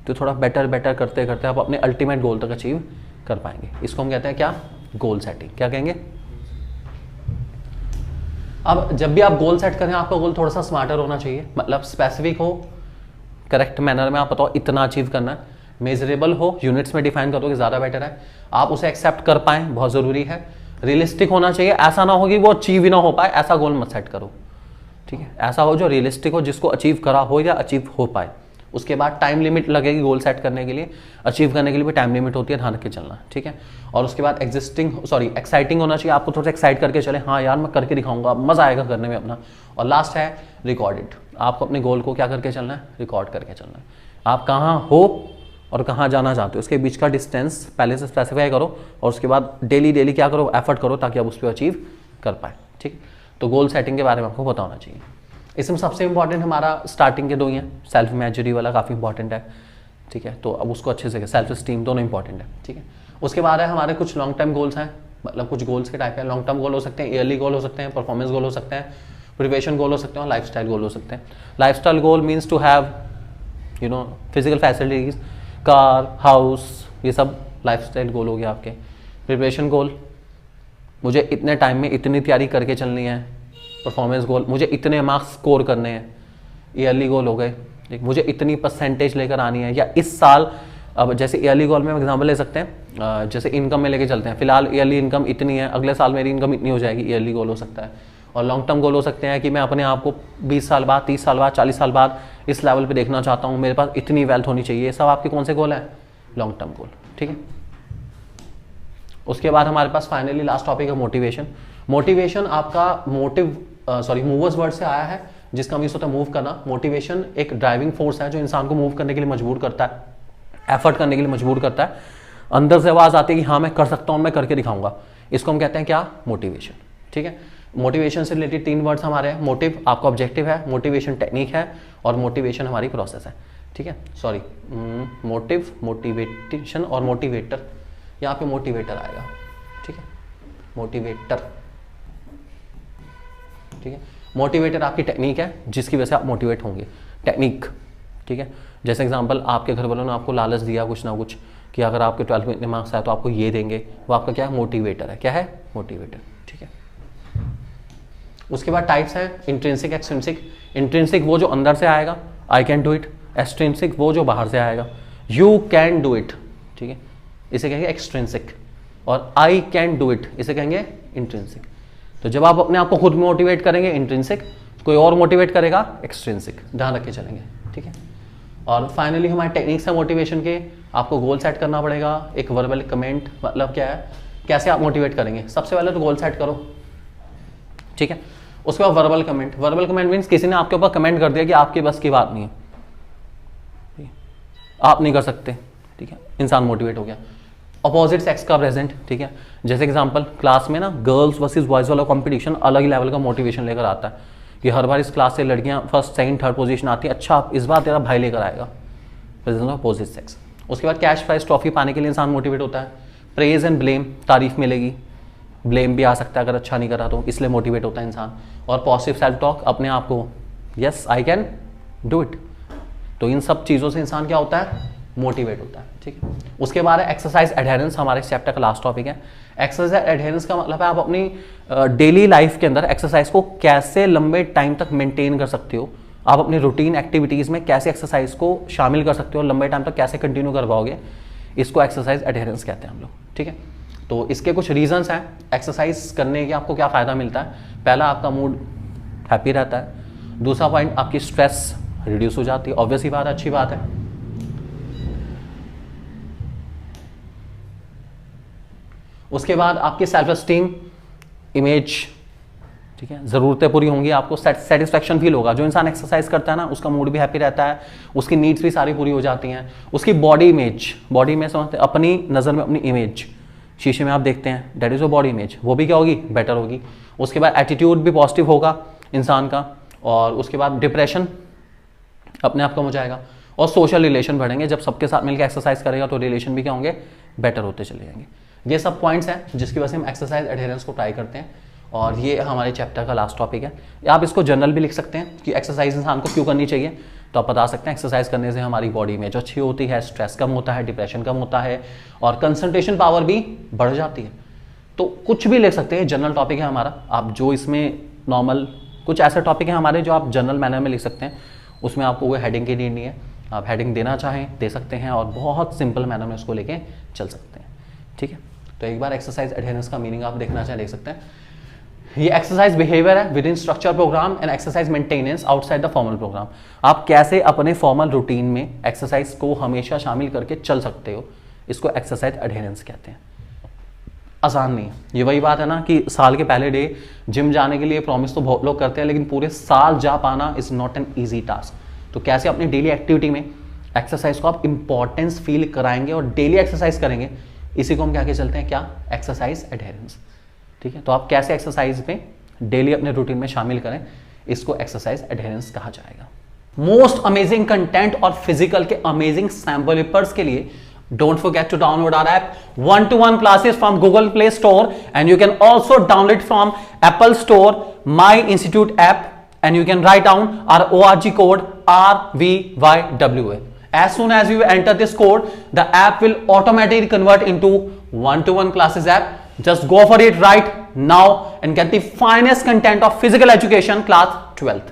Speaker 1: तो थोड़ा बेटर बेटर करते करते आप अपने अल्टीमेट गोल तक अचीव कर पाएंगे. इसको हम कहते हैं क्या? Goal setting. क्या कहेंगे? अब जब भी आप गोल सेट करें आपका गोल थोड़ा सा स्मार्टर होना चाहिए, मतलब स्पेसिफिक हो, करेक्ट मैनर में आप बताओ इतना अचीव करना है, मेजरेबल हो, यूनिट्स में डिफाइन करो कि ज़्यादा बेटर है, आप उसे एक्सेप्ट कर पाएँ, बहुत ज़रूरी है. रियलिस्टिक होना चाहिए, ऐसा ना हो कि वो अचीव ही ना हो पाए, ऐसा गोल मत सेट करो. ठीक है, ऐसा हो जो रियलिस्टिक हो, जिसको अचीव करा हो या अचीव हो पाए. उसके बाद टाइम लिमिट लगेगी गोल सेट करने के लिए, अचीव करने के लिए भी टाइम लिमिट होती है, ध्यान रख के चलना. ठीक है, और उसके बाद एक्साइटिंग होना चाहिए, आपको थोड़ा सा एक्साइट करके चले, हाँ यार मैं करके दिखाऊंगा, मजा आएगा करने में अपना. और लास्ट है रिकॉर्डेड. आपको अपने गोल को क्या करके चलना है? रिकॉर्ड करके चलना है. आप कहाँ हो और कहाँ जाना चाहते हो, उसके बीच का डिस्टेंस पहले से स्पेसिफाई करो, और उसके बाद डेली क्या करो? एफर्ट करो, ताकि आप उस पर अचीव कर पाए. ठीक, तो गोल सेटिंग के बारे में आपको पता होना चाहिए. इसमें सबसे इंपॉर्टेंट हमारा स्टार्टिंग के दो ही हैं. सेल्फ इमेजरी वाला काफ़ी इंपॉर्टेंट है. ठीक है, तो अब उसको अच्छे से, सेल्फ स्टीम दोनों इंपॉर्टेंट है. ठीक है, उसके बाद है हमारे कुछ लॉन्ग टर्म गोल्स हैं, मतलब कुछ गोल्स के टाइप है. लॉन्ग टर्म गोल हो सकते हैं, ईयरली गोल हो सकते हैं, परफॉर्मेंस गोल हो सकते हैं, प्रिपरेशन गोल हो सकते हैं, और लाइफस्टाइल गोल हो सकते हैं. Lifestyle goal means to have physical facilities, car, house, ये सब लाइफस्टाइल गोल हो गया आपके. प्रिपरेशन गोल, मुझे इतने टाइम में इतनी तैयारी करके चलनी है. परफॉर्मेंस गोल, मुझे इतने मार्क्स स्कोर करने हैं. ईयरली गोल हो गए, मुझे इतनी परसेंटेज लेकर आनी है, या इस साल, अब जैसे ईयरली गोल में हम एग्जाम्पल ले सकते हैं, जैसे इनकम में लेके चलते हैं, फिलहाल ईयरली इनकम इतनी है, अगले साल मेरी इनकम इतनी हो जाएगी, ईयरली गोल हो सकता है. और लॉन्ग टर्म गोल हो सकते हैं कि मैं अपने आप को 20 साल बाद, 30 साल बाद, 40 साल बाद इस लेवल पे देखना चाहता हूँ, मेरे पास इतनी वेल्थ होनी चाहिए. ये सब आपके कौन से गोल हैं? Long term goal. ठीक है, उसके बाद हमारे पास फाइनली लास्ट टॉपिक है मोटिवेशन. मोटिवेशन आपका मूवर्स वर्ड से आया है, जिसका मीन्स होता है मूव करना. मोटिवेशन एक ड्राइविंग फोर्स है जो इंसान को मूव करने के लिए मजबूर करता है, एफर्ट करने के लिए मजबूर करता है. अंदर से आवाज आती है कि हाँ मैं कर सकता हूँ, मैं करके दिखाऊंगा. इसको हम कहते हैं क्या? मोटिवेशन. ठीक है, मोटिवेशन से रिलेटेड 3 वर्ड्स हमारे हैं. मोटिव आपका ऑब्जेक्टिव है, मोटिवेशन टेक्निक है, और मोटिवेशन हमारी प्रोसेस है. ठीक है, मोटिव, मोटिवेशन और मोटिवेटर. यहाँ पे मोटिवेटर आएगा. ठीक है, मोटिवेटर. ठीक है, मोटिवेटर आपकी टेक्निक है जिसकी वजह से आप मोटिवेट होंगे, टेक्निक, ठीक है। जैसे एग्जांपल आपके घर वालों ने आपको लालच दिया कुछ ना कुछ कि अगर आपके 12 में इतने मार्क्स आए तो आपको ये देंगे, वो आपका क्या है, मोटिवेटर है। क्या है, मोटिवेटर, ठीक है। उसके बाद टाइप्स हैं इंट्रिंसिक, एक्सट्रिंसिक। इंट्रिंसिक वो जो अंदर से आएगा, आई कैन डू इट। एक्सट्रिंसिक वो जो बाहर से आएगा, यू कैन डू इट, ठीक है, इसे कहेंगे एक्सट्रिंसिक। और आई कैन डू इट, इसे कहेंगे इंट्रिंसिक। तो जब आप अपने आप को खुद मोटिवेट करेंगे इंट्रिंसिक, कोई और मोटिवेट करेगा एक्सट्रिंसिक, ध्यान रख के चलेंगे, ठीक है। और फाइनली हमारे टेक्निक्स है मोटिवेशन के, आपको गोल सेट करना पड़ेगा। एक वर्बल कमेंट मतलब क्या है, कैसे आप मोटिवेट करेंगे, सबसे पहले तो गोल सेट करो, ठीक है। उसके बाद verbal comment, verbal comment means किसी ने आपके ऊपर कमेंट कर दिया कि आपकी बस की बात नहीं है, आप नहीं कर सकते, ठीक है, इंसान मोटिवेट हो गया। अपोजिट सेक्स का प्रेजेंट, ठीक है, जैसे एग्जांपल क्लास में ना गर्ल्स वर्सेस बॉयज वाला कंपटीशन अलग ही लेवल का मोटिवेशन लेकर आता है कि हर बार इस क्लास से लड़कियां फर्स्ट सेकंड थर्ड पोजीशन आती है, अच्छा इस बार तेरा भाई लेकर आएगा, प्रेजेंस ऑफ अपोजिट सेक्स। उसके बाद कैश प्राइज ट्रॉफी पाने के लिए इंसान मोटिवेट होता है। प्रेज एंड ब्लेम, तारीफ मिलेगी, ब्लेम भी आ सकता है अगर अच्छा नहीं करा तो, इसलिए मोटिवेट होता है इंसान। और पॉजिटिव सेल्फ टॉक, अपने आप को yes I can do it. तो इन सब चीज़ों से इंसान क्या होता है, मोटिवेट होता है, ठीक है। उसके बाद एक्सरसाइज एडहेरेंस, हमारे चैप्टर का लास्ट टॉपिक है। एक्सरसाइज एडहेरेंस का मतलब है आप अपनी डेली लाइफ के अंदर एक्सरसाइज को कैसे लंबे टाइम तक मेंटेन कर सकते हो, आप अपनी रूटीन एक्टिविटीज में कैसे एक्सरसाइज को शामिल कर सकते हो, लंबे टाइम तक कैसे कंटिन्यू कर पाओगे, इसको एक्सरसाइज एडहेरेंस कहते हैं हम लोग, ठीक है। तो इसके कुछ रीजंस हैं एक्सरसाइज करने के, आपको क्या फ़ायदा मिलता है। पहला, आपका मूड हैप्पी रहता है। दूसरा पॉइंट, आपकी स्ट्रेस रिड्यूस हो जाती है, ऑब्वियस ही बात है, अच्छी बात है। उसके बाद आपकी सेल्फ एस्टीम, इमेज, ठीक है, ज़रूरतें पूरी होंगी, आपको सेटिस्फैक्शन फील होगा। जो इंसान एक्सरसाइज करता है ना उसका मूड भी हैप्पी रहता है, उसकी नीड्स भी सारी पूरी हो जाती हैं। उसकी बॉडी इमेज, बॉडी में समझते हैं अपनी नज़र में अपनी इमेज, शीशे में आप देखते हैं, that is your body image, वो भी क्या होगी, बेटर होगी। उसके बाद एटीट्यूड भी पॉजिटिव होगा इंसान का। और उसके बाद डिप्रेशन अपने आप कम हो जाएगा। और सोशल रिलेशन बढ़ेंगे, जब सबके साथ मिलकर एक्सरसाइज करेगा तो रिलेशन भी क्या होंगे, बेटर होते चले जाएंगे। ये सब पॉइंट्स हैं जिसकी वजह से हम एक्सरसाइज एडहेरेंस को ट्राई करते हैं। और ये हमारे चैप्टर का लास्ट टॉपिक है। आप इसको जनरल भी लिख सकते हैं कि एक्सरसाइज इंसान को क्यों करनी चाहिए, तो आप बता सकते हैं एक्सरसाइज करने से हमारी बॉडी इमेज अच्छी होती है, स्ट्रेस कम होता है, डिप्रेशन कम होता है और कंसंट्रेशन पावर भी बढ़ जाती है। तो कुछ भी लिख सकते हैं, जनरल टॉपिक है हमारा। आप जो इसमें नॉर्मल कुछ ऐसे टॉपिक हैं हमारे जो आप जनरल मैनर में लिख सकते हैं, उसमें आपको वो हेडिंग की नीड नहीं है, आप हेडिंग देना चाहें दे सकते हैं और बहुत सिंपल मैनर में उसको लेके चल सकते हैं, ठीक है। तो एक बार एक्सरसाइज एडहेरेंस का मीनिंग आप देखना चाहें देख सकते हैं। ये एक्सरसाइज बिहेवियर है within structure programme and exercise maintenance outside the formal programme. आप कैसे अपने फॉर्मल रूटीन में एक्सरसाइज को हमेशा शामिल करके चल सकते हो, इसको एक्सरसाइज एडहेरेंस कहते हैं। आसान नहीं है, ये वही बात है ना कि साल के पहले डे जिम जाने के लिए प्रॉमिस तो बहुत लोग करते हैं, लेकिन पूरे साल जा पाना is not an easy task. तो कैसे अपनी डेली एक्टिविटी में एक्सरसाइज को आप इंपॉर्टेंस फील कराएंगे और डेली एक्सरसाइज करेंगे, इसी को हम क्या के चलते हैं, क्या, एक्सरसाइज एडहेरेंस, ठीक है। तो आप कैसे एक्सरसाइज में डेली अपने रूटीन में शामिल करें, इसको एक्सरसाइज एडहेरेंस कहा जाएगा। मोस्ट अमेजिंग कंटेंट और फिजिकल के अमेजिंग सैंपल पेपर्स के लिए don't forget to download our app 1-to-1 classes from Google Play Store, and you can also download it from Apple Store My Institute app, and you can write down our ORG code RVYWA. As soon as you enter this code, the app will automatically convert into 1-to-1 classes app. Just go for it right now and get the finest content of physical education class 12th.